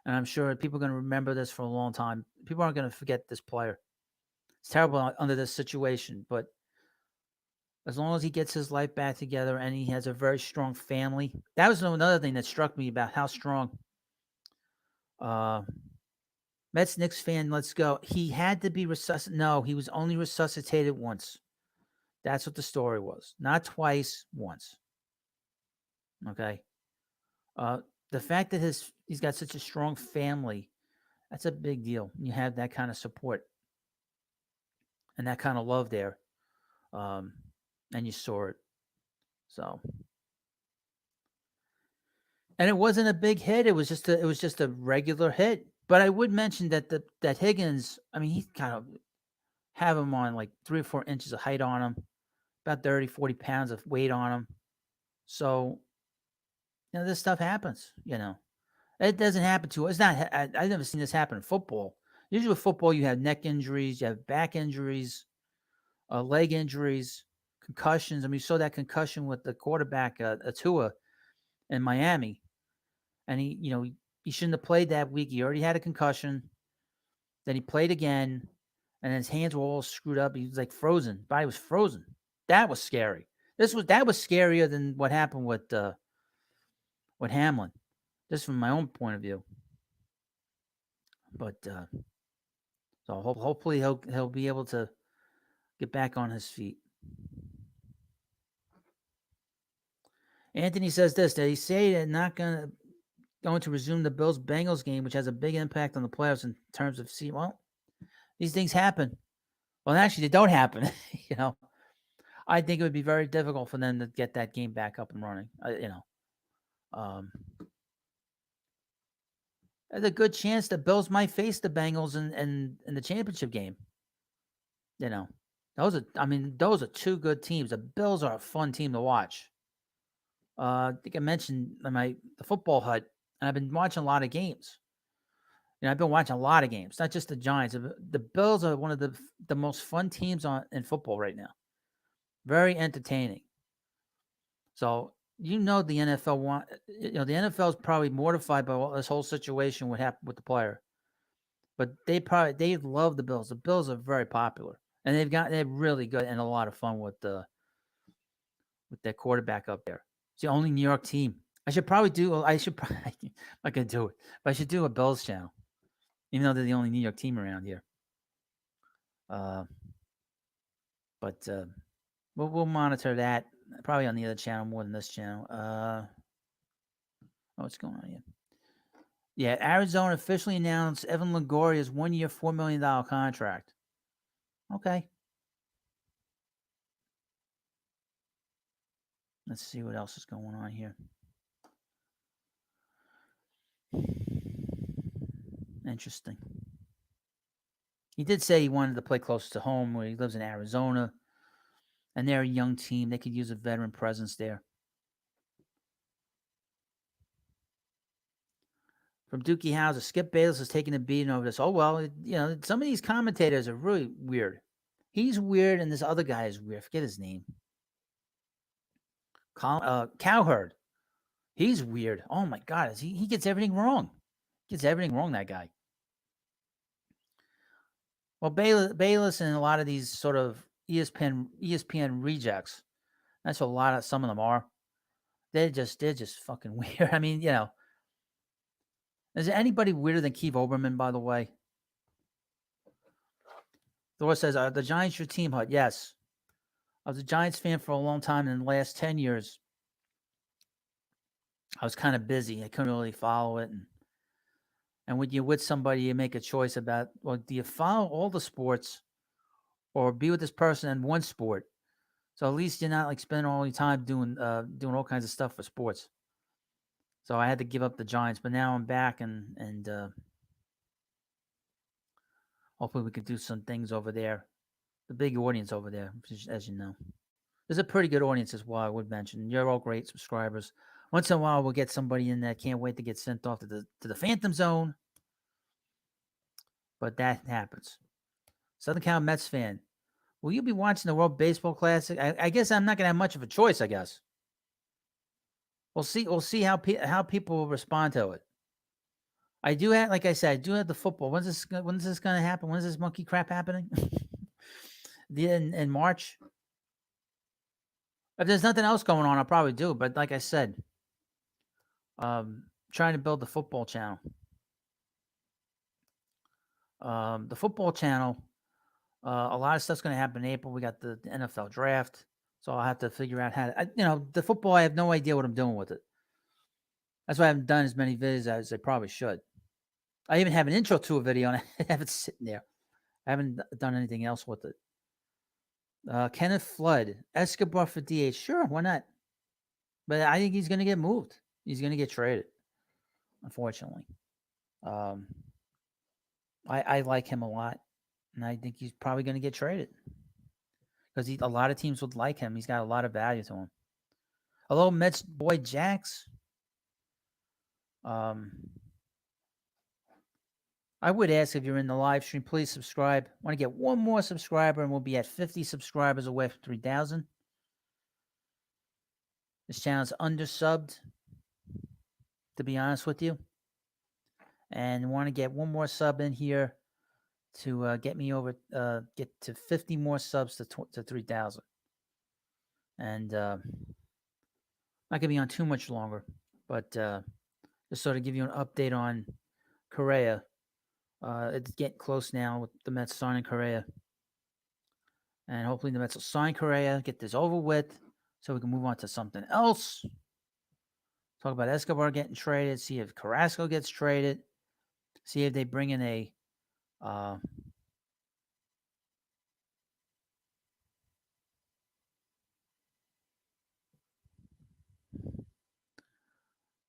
And I'm sure people are going to remember this for a long time. People aren't going to forget this player. It's terrible under this situation, but as long as he gets his life back together and he has a very strong family, that was another thing that struck me about how strong uh, Mets Knicks fan. Let's go. He had to be resuscitated. No, he was only resuscitated once. That's what the story was. Not twice, once. Okay. Uh, the fact that he's got such a strong family, that's a big deal. You have that kind of support and that kind of love there, um, and you saw it. So, and it wasn't a big hit. It was just a regular hit. But I would mention that that Higgins. I mean, he kind of have him on like 3 or 4 inches of height on him, about 30, 40 pounds of weight on him. So, this stuff happens. It doesn't happen to us. It's not. I've never seen this happen in football. Usually, with football, you have neck injuries, you have back injuries, leg injuries, concussions. I mean, you saw that concussion with the quarterback, Tua, in Miami, and he shouldn't have played that week. He already had a concussion. Then he played again, and his hands were all screwed up. He was like frozen. Body was frozen. That was scary. That was scarier than what happened with Hamlin, just from my own point of view. But so hopefully he'll be able to get back on his feet. Anthony says this: They say they're not going to resume the Bills Bengals game, which has a big impact on the playoffs in terms of see. Well, these things happen. Well, actually, they don't happen. I think it would be very difficult for them to get that game back up and running. Um, there's a good chance the Bills might face the Bengals in the championship game. Those are two good teams. The Bills are a fun team to watch. I think I mentioned the football hut, and I've been watching a lot of games. I've been watching a lot of games, not just the Giants. The Bills are one of the most fun teams in football right now. Very entertaining. So the NFL the NFL is probably mortified by this whole situation, what happened with the player, but they love the Bills. The Bills are very popular, and they're really good and a lot of fun with their quarterback up there. It's the only New York team. I should probably I'm not gonna do it, but I should do a Bills channel, even though they're the only New York team around here. Uh, but we'll monitor that probably on the other channel more than this channel. What's going on here? Yeah, Arizona officially announced Evan Longoria's 1-year, $4 million contract. Okay. Let's see what else is going on here. Interesting. He did say he wanted to play close to home where he lives in Arizona, and they're a young team. They could use a veteran presence there. From Dookie Howser, Skip Bayless is taking a beating over this. Oh, well, some of these commentators are really weird. He's weird, and this other guy is weird. I forget his name. Cowherd. He's weird. Oh, my God. He gets everything wrong. Gets everything wrong, that guy. Well, Bayless and a lot of these sort of ESPN rejects. That's what some of them are. They're just fucking weird. I mean, is there anybody weirder than Keith Olbermann, by the way? Thor says, are the Giants your team, Hut? Yes. I was a Giants fan for a long time. In the last 10 years, I was kind of busy. I couldn't really follow it. And when you're with somebody, you make a choice about, well, do you follow all the sports or be with this person in one sport? So at least you're not like spending all your time doing all kinds of stuff for sports. So I had to give up the Giants, but now I'm back and hopefully we can do some things over there. The big audience over there, as you know. There's a pretty good audience as well, I would mention. You're all great subscribers. Once in a while, we'll get somebody in that can't wait to get sent off to the Phantom Zone, but that happens. Southern Cal Mets fan, will you be watching the World Baseball Classic? I guess I'm not gonna have much of a choice. I guess we'll see. We'll see how people will respond to it. I do have, like I said, I do have the football. When's this? When's this gonna happen? When's this monkey crap happening? in March. If there's nothing else going on, I'll probably do it. But like I said, trying to build the football channel. The football channel, a lot of stuff's going to happen in April. We got the NFL draft, so I'll have to figure out how to, the football. I have no idea what I'm doing with it. That's why I haven't done as many videos as I probably should. I even have an intro to a video, and I have it sitting there. I haven't done anything else with it. Kenneth Flood, Escobar for DH. Sure, why not? But I think he's going to get moved. He's going to get traded, unfortunately. I like him a lot, and I think he's probably going to get traded because a lot of teams would like him. He's got a lot of value to him. Hello, Mets boy Jax. I would ask if you're in the live stream, please subscribe. I want to get one more subscriber, and we'll be at 50 subscribers away from 3,000. This channel's undersubbed, to be honest with you. And want to get one more sub in here to get me over, get to 50 more subs to 3,000. And not going to be on too much longer, but just sort of give you an update on Correa. It's getting close now with the Mets signing Correa. And hopefully the Mets will sign Correa, get this over with, so we can move on to something else. Talk about Escobar getting traded, see if Carrasco gets traded, see if they bring in a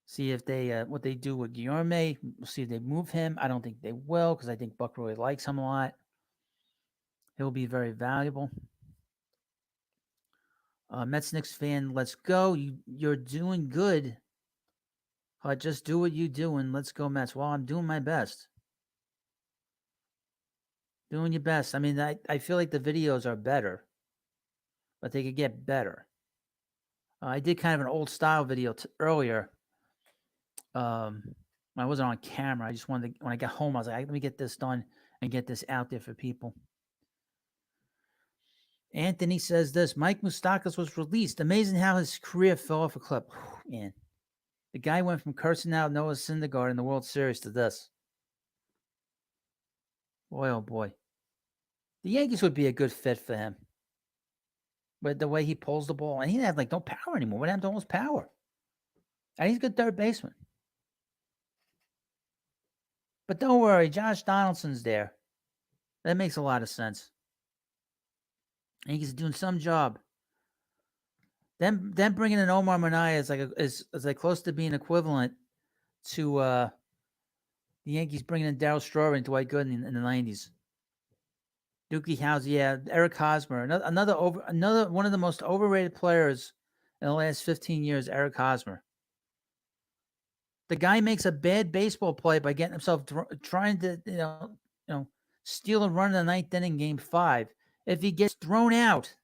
see if they what they do with Guillorme. We'll see if they move him. I don't think they will because I think Buck really likes him a lot. He'll be very valuable. Mets Knicks fan, let's go. You're doing good. Just do what you do and let's go Mets. Well, I'm doing my best. Doing your best. I mean, I feel like the videos are better, but they could get better. I did kind of an old style video earlier. I wasn't on camera. I just wanted to, when I got home, I was like, let me get this done and get this out there for people. Anthony says this, Mike Moustakas was released. Amazing how his career fell off a cliff. Man, the guy went from cursing out Noah Syndergaard in the World Series to this. Boy, oh boy. The Yankees would be a good fit for him. But the way he pulls the ball, and he didn't have no power anymore. What happened to all his power? And he's a good third baseman. But don't worry, Josh Donaldson's there. That makes a lot of sense. And he's doing some job. Then bringing in Omar Minaya is like close to being equivalent to the Yankees bringing in Darryl Strawberry and Dwight Gooden in the 90s. Dookie Howser, yeah, Eric Hosmer, another one of the most overrated players in the last 15 years, Eric Hosmer. The guy makes a bad baseball play by getting himself trying to steal a run in the ninth inning, game 5. If he gets thrown out,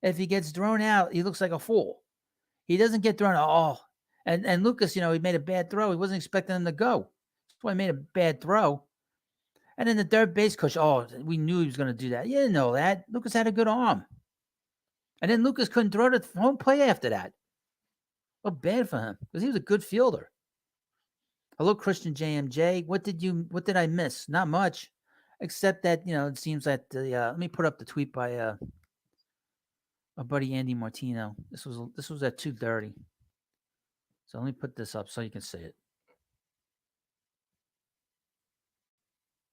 he looks like a fool. He doesn't get thrown out. And Lucas, he made a bad throw. He wasn't expecting him to go. That's why he made a bad throw. And then the third base coach, we knew he was going to do that. You didn't know that. Lucas had a good arm. And then Lucas couldn't throw to home play after that. Well, bad for him because he was a good fielder. Hello, Christian JMJ. What did I miss? Not much, except that, it seems that let me put up the tweet by my buddy Andy Martino. This was at 2:30. So let me put this up so you can see it.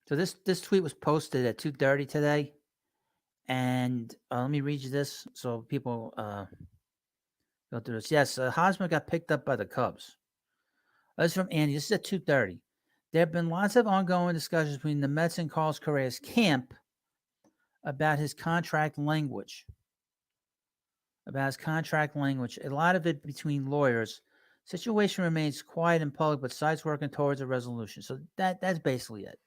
So this tweet was posted at 2:30 today, And let me read you this so people go through this. Yes, Hosmer got picked up by the Cubs. This is from Andy. This is at 2:30. There have been lots of ongoing discussions between the Mets and Carlos Correa's camp about his contract language. A lot of it between lawyers. Situation remains quiet in public, but sides working towards a resolution. So that's basically it.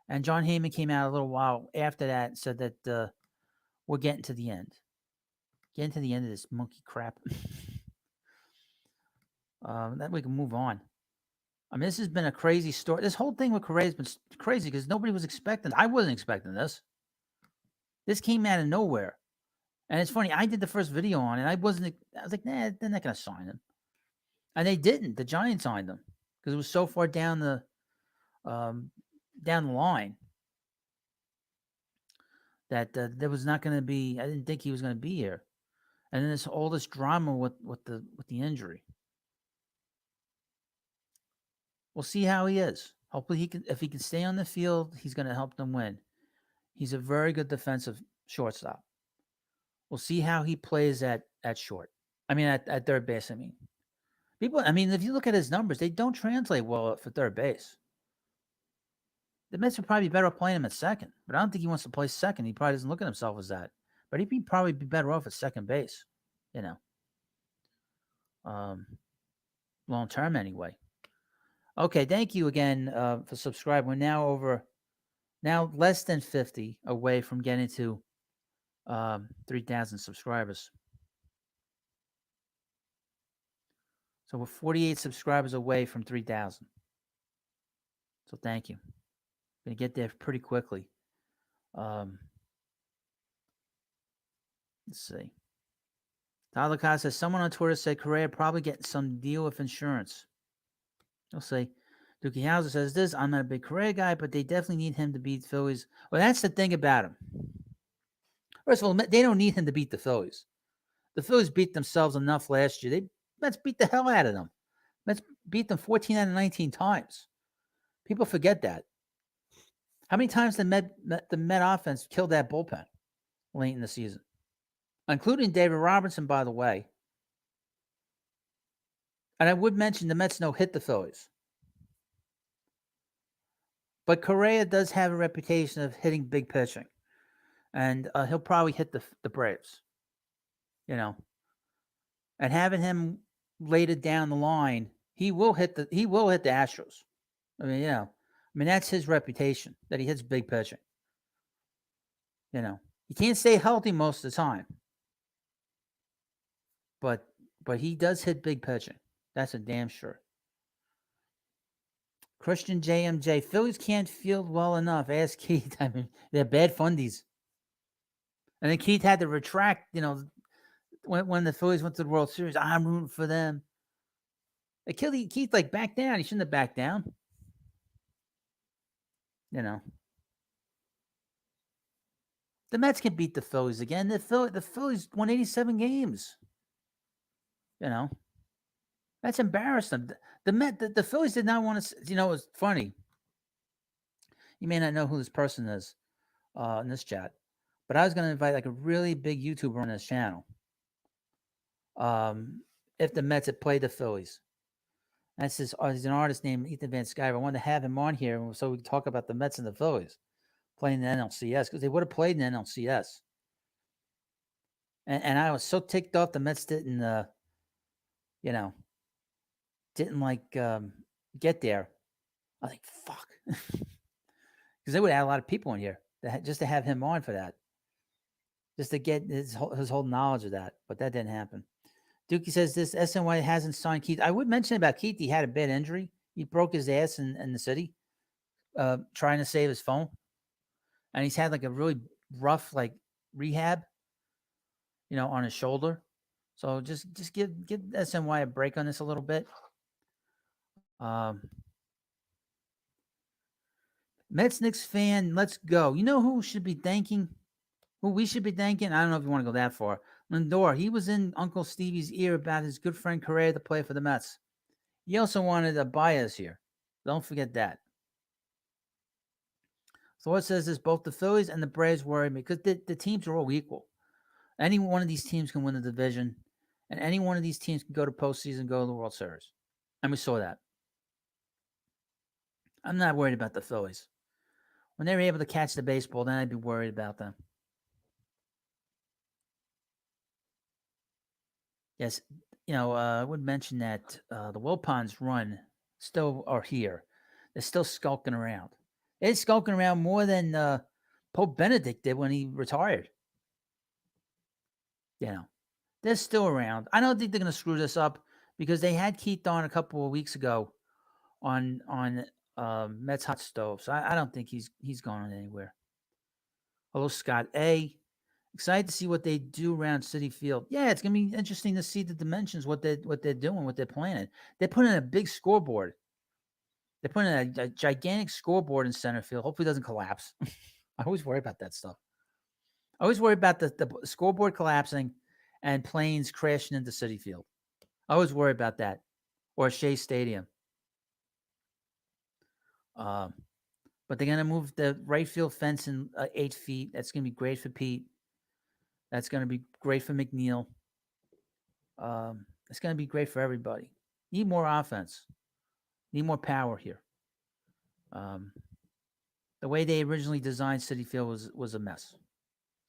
And John Heyman came out a little while after that and said that we're getting to the end. Getting to the end of this monkey crap. That we can move on. I mean, this has been a crazy story. This whole thing with Correa has been crazy because nobody was expecting. I wasn't expecting this. This came out of nowhere. And it's funny, I did the first video on it. I was like, nah, they're not going to sign him. And they didn't. The Giants signed him because it was so far down the line that there was not going to be. I didn't think he was going to be here. And then all this drama with the injury. We'll see how he is. Hopefully, if he can stay on the field, he's going to help them win. He's a very good defensive shortstop. We'll see how he plays at short. I mean, at third base. I mean, if you look at his numbers, they don't translate well for third base. The Mets would probably be better off playing him at second, but I don't think he wants to play second. He probably doesn't look at himself as that. But he'd probably be better off at second base, long term anyway. Okay, thank you again for subscribing. We're now less than 50 away from getting to 3,000 subscribers. So we're 48 subscribers away from 3,000. So thank you. Going to get there pretty quickly. Let's see. Tyler Cox says, someone on Twitter said Correa probably getting some deal with insurance. I'll say, Dookie Hauser says this, I'm not a big Correa guy, but they definitely need him to beat Phillies. Well, that's the thing about him. First of all, they don't need him to beat the Phillies. The Phillies beat themselves enough last year. Mets beat the hell out of them. Mets beat them 14 out of 19 times. People forget that. How many times the Met offense killed that bullpen late in the season? Including David Robertson, by the way. And I would mention the Mets hit the Phillies. But Correa does have a reputation of hitting big pitching. And he'll probably hit the Braves. And having him later down the line, he will hit the Astros. I mean, that's his reputation, that he hits big pitching. He can't stay healthy most of the time. But he does hit big pitching. That's a damn sure. Christian JMJ, Phillies can't field well enough. Ask Keith. I mean, they're bad fundies. And then Keith had to retract, when the Phillies went to the World Series. I'm rooting for them. Keith, back down. He shouldn't have backed down. The Mets can beat the Phillies again. The Phillies won 87 games. That's embarrassing. The Phillies did not want to. It was funny. You may not know who this person is in this chat, but I was going to invite a really big YouTuber on this channel. If the Mets had played the Phillies, that's he's an artist named Ethan Van Sciver. I wanted to have him on here so we could talk about the Mets and the Phillies playing the NLCS because they would have played in the NLCS. And I was so ticked off the Mets didn't, get there. I think, fuck. Because they would have a lot of people in here just to have him on for that. Just to get his whole knowledge of that. But that didn't happen. Dookie says this, SNY hasn't signed Keith. I would mention about Keith, he had a bad injury. He broke his ass in the city trying to save his phone. And he's had a really rough rehab, on his shoulder. So just give SNY a break on this a little bit. Mets Knicks fan, let's go. You know who we should be thanking? I don't know if you want to go that far. Lindor, he was in Uncle Stevie's ear about his good friend Correa to play for the Mets. He also wanted a Baez here. Don't forget that. Thought says this: both the Phillies and the Braves worry me because the teams are all equal. Any one of these teams can win the division, and any one of these teams can go to postseason, go to the World Series. And we saw that. I'm not worried about the Phillies. When they were able to catch the baseball, then I'd be worried about them. Yes, I would mention that the Wilpons run still are here. They're still skulking around. They're skulking around more than Pope Benedict did when he retired. You know, they're still around. I don't think they're going to screw this up because they had Keith on a couple of weeks ago on Mets hot stove. So I don't think he's going anywhere. Hello, Scott A. Excited to see what they do around City Field. Yeah, it's gonna be interesting to see the dimensions, what they're doing, what they're planning. They're putting in a big scoreboard. They're putting in a gigantic scoreboard in center field. Hopefully, it doesn't collapse. I always worry about that stuff. I always worry about the scoreboard collapsing and planes crashing into City Field. I always worry about that, or Shea Stadium. Um, but they're gonna move the right field fence in 8 feet. That's gonna be great for Pete. That's gonna be great for McNeil. It's going to be great for everybody. Need more offense. Need more power here. Um, the way they originally designed City Field was a mess.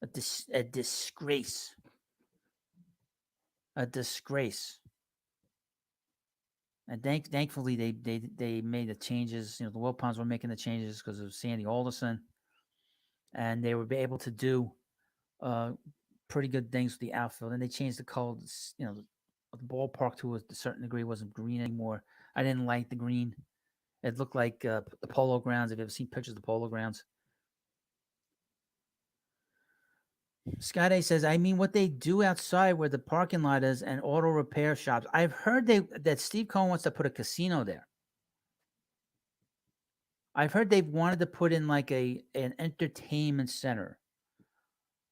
A disgrace. A disgrace. And thankfully they made the changes. The Wilpons were making the changes because of Sandy Alderson, and they were able to do uh, pretty good things with the outfield. And they changed the color. The ballpark to a certain degree. It wasn't green anymore. I didn't like the green. It looked like the Polo Grounds. Have you ever seen pictures of the Polo Grounds? Scott A says, I mean, what they do outside where the parking lot is and auto repair shops. I've heard that Steve Cohen wants to put a casino there. I've heard they've wanted to put in like an entertainment center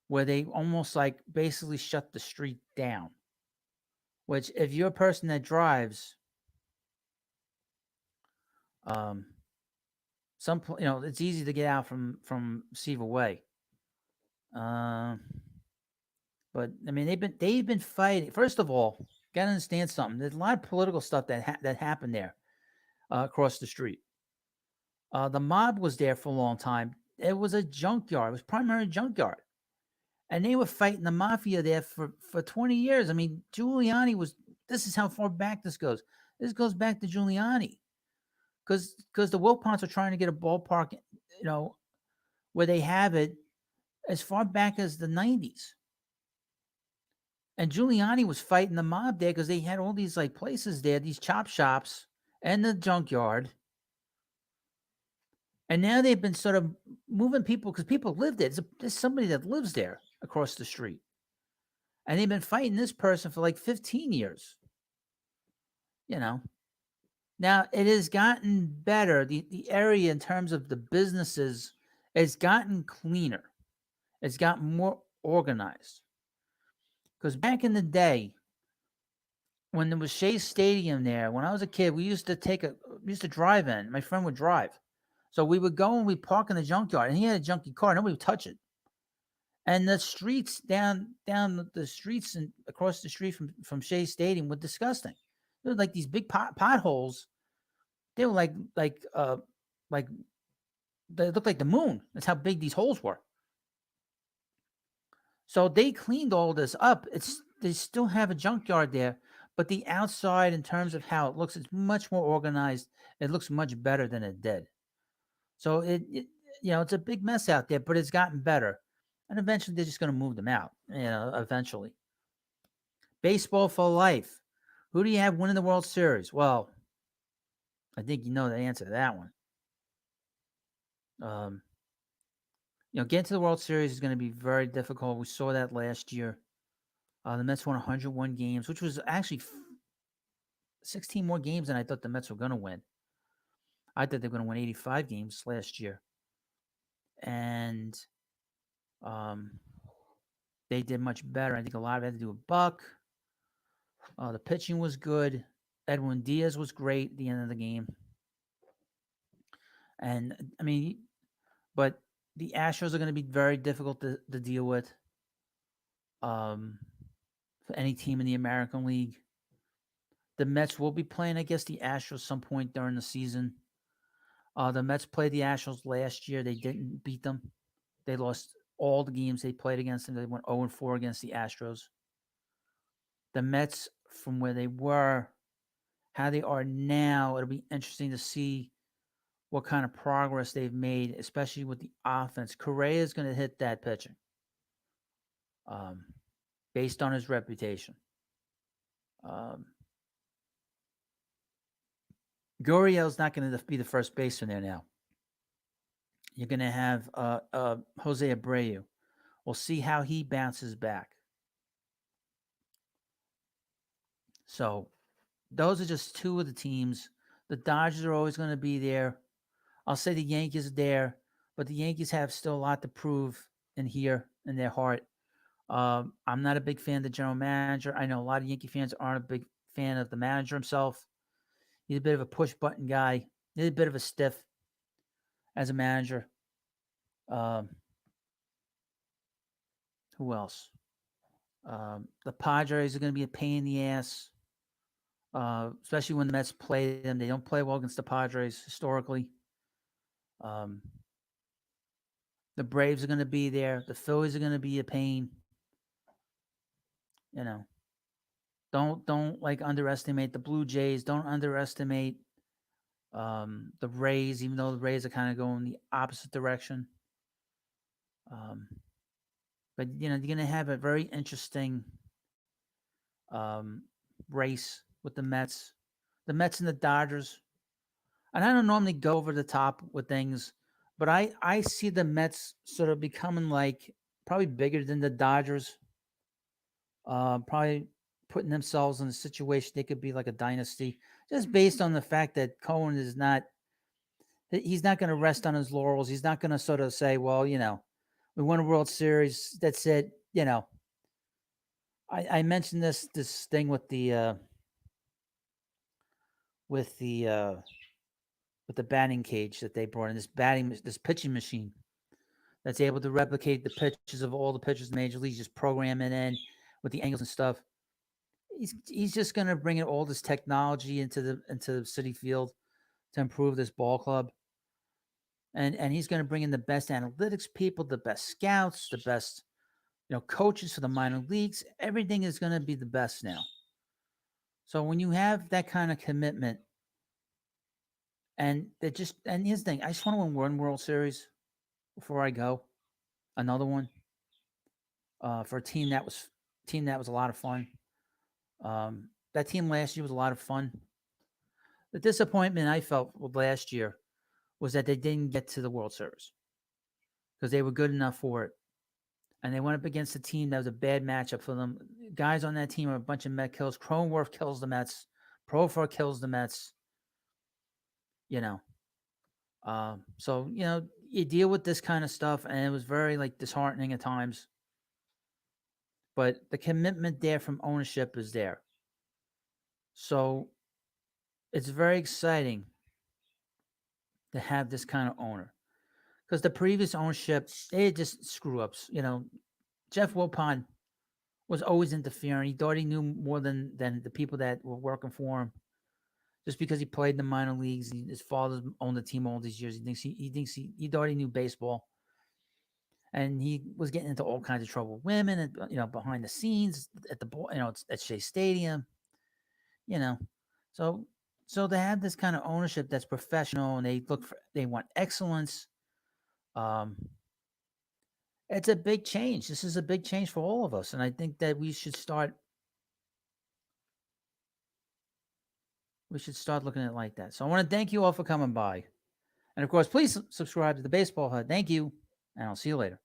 where they almost like basically shut the street down. Which, if you're a person that drives, it's easy to get out from Seaver Way. But I mean, they've been fighting. First of all, gotta understand something. There's a lot of political stuff that happened there across the street. The mob was there for a long time. It was a junkyard. It was primarily a junkyard, and they were fighting the mafia there for 20 years. I mean, Giuliani was. This is how far back this goes. This goes back to Giuliani, because the Wilpons are trying to get a ballpark, where they have it as far back as the 90s. And Giuliani was fighting the mob there because they had all these like places there, these chop shops and the junkyard. And now they've been sort of moving people because people live there. There's somebody that lives there across the street. And they've been fighting this person for like 15 years. Now it has gotten better. The area in terms of the businesses has gotten cleaner. It's gotten more organized. Because back in the day, when there was Shea Stadium there, when I was a kid, we used to drive in. My friend would drive. So we would go and we'd park in the junkyard, and he had a junky car. Nobody would touch it. And the streets down the streets and across the street from Shea Stadium were disgusting. There were like these big potholes. They were like they looked like the moon. That's how big these holes were. So they cleaned all this up. They still have a junkyard there, but the outside, in terms of how it looks, it's much more organized. It looks much better than it did. So it's a big mess out there, but it's gotten better. And eventually they're just going to move them out, eventually. Baseball for life. Who do you have winning the World Series? Well, I think you know the answer to that one. Getting to the World Series is going to be very difficult. We saw that last year. The Mets won 101 games, which was actually 16 more games than I thought the Mets were going to win. I thought they were going to win 85 games last year. And they did much better. I think a lot of it had to do with Buck. The pitching was good. Edwin Diaz was great at the end of the game. And, I mean, but the Astros are going to be very difficult to deal with. Um, for any team in the American League, the Mets will be playing against the Astros some point during the season. The Mets played the Astros last year. They didn't beat them. They lost all the games they played against them. They went 0-4 against the Astros. The Mets, from where they were, how they are now, it'll be interesting to see what kind of progress they've made, especially with the offense. Correa is going to hit that pitching um, based on his reputation. Um, Gurriel's not going to be the first baseman there now. You're going to have Jose Abreu. We'll see how he bounces back. So those are just two of the teams. The Dodgers are always going to be there. I'll say the Yankees are there, but the Yankees have still a lot to prove in here in their heart. I'm not a big fan of the general manager. I know a lot of Yankee fans aren't a big fan of the manager himself. He's a bit of a push button guy. He's a bit of a stiff as a manager. Um, who else? The Padres are going to be a pain in the ass, especially when the Mets play them. They don't play well against the Padres historically. Um, the Braves are going to be there. The Phillies are going to be a pain. You know, don't like underestimate the Blue Jays. Don't underestimate the Rays, even though the Rays are kind of going the opposite direction. But you're going to have a very interesting um, race with the Mets and the Dodgers. And I don't normally go over the top with things, but I see the Mets sort of becoming like probably bigger than the Dodgers. Probably putting themselves in a situation they could be like a dynasty, just based on the fact that Cohen is not. He's not going to rest on his laurels. He's not going to sort of say, well, we won a World Series. That's it. I mentioned this thing with the with the uh, with the batting cage that they brought in, this pitching machine that's able to replicate the pitches of all the pitchers in the major leagues, just program it in with the angles and stuff. He's just going to bring in all this technology into the City Field to improve this ball club. And he's going to bring in the best analytics people, the best scouts, the best coaches for the minor leagues. Everything is going to be the best now. So when you have that kind of commitment, and here's the thing, I just want to win one World Series before I go, another one for a team that was a lot of fun. That team last year was a lot of fun. The disappointment I felt with last year was that they didn't get to the World Series because they were good enough for it. And they went up against a team that was a bad matchup for them. Guys on that team are a bunch of Met kills. Cronenworth kills the Mets. Profar kills the Mets. So you deal with this kind of stuff, and it was very disheartening at times. But the commitment there from ownership is there. So it's very exciting to have this kind of owner. Because the previous ownership, they had just screw ups. Jeff Wilpon was always interfering. He thought he knew more than the people that were working for him. Just because he played in the minor leagues, his father owned the team all these years. He thought he knew baseball, and he was getting into all kinds of trouble with women, and behind the scenes at the at Shea Stadium. So to have this kind of ownership that's professional and they want excellence. It's a big change. This is a big change for all of us, and I think that we should start looking at it like that. So I want to thank you all for coming by. And of course, please subscribe to the Baseball Hut. Thank you, and I'll see you later.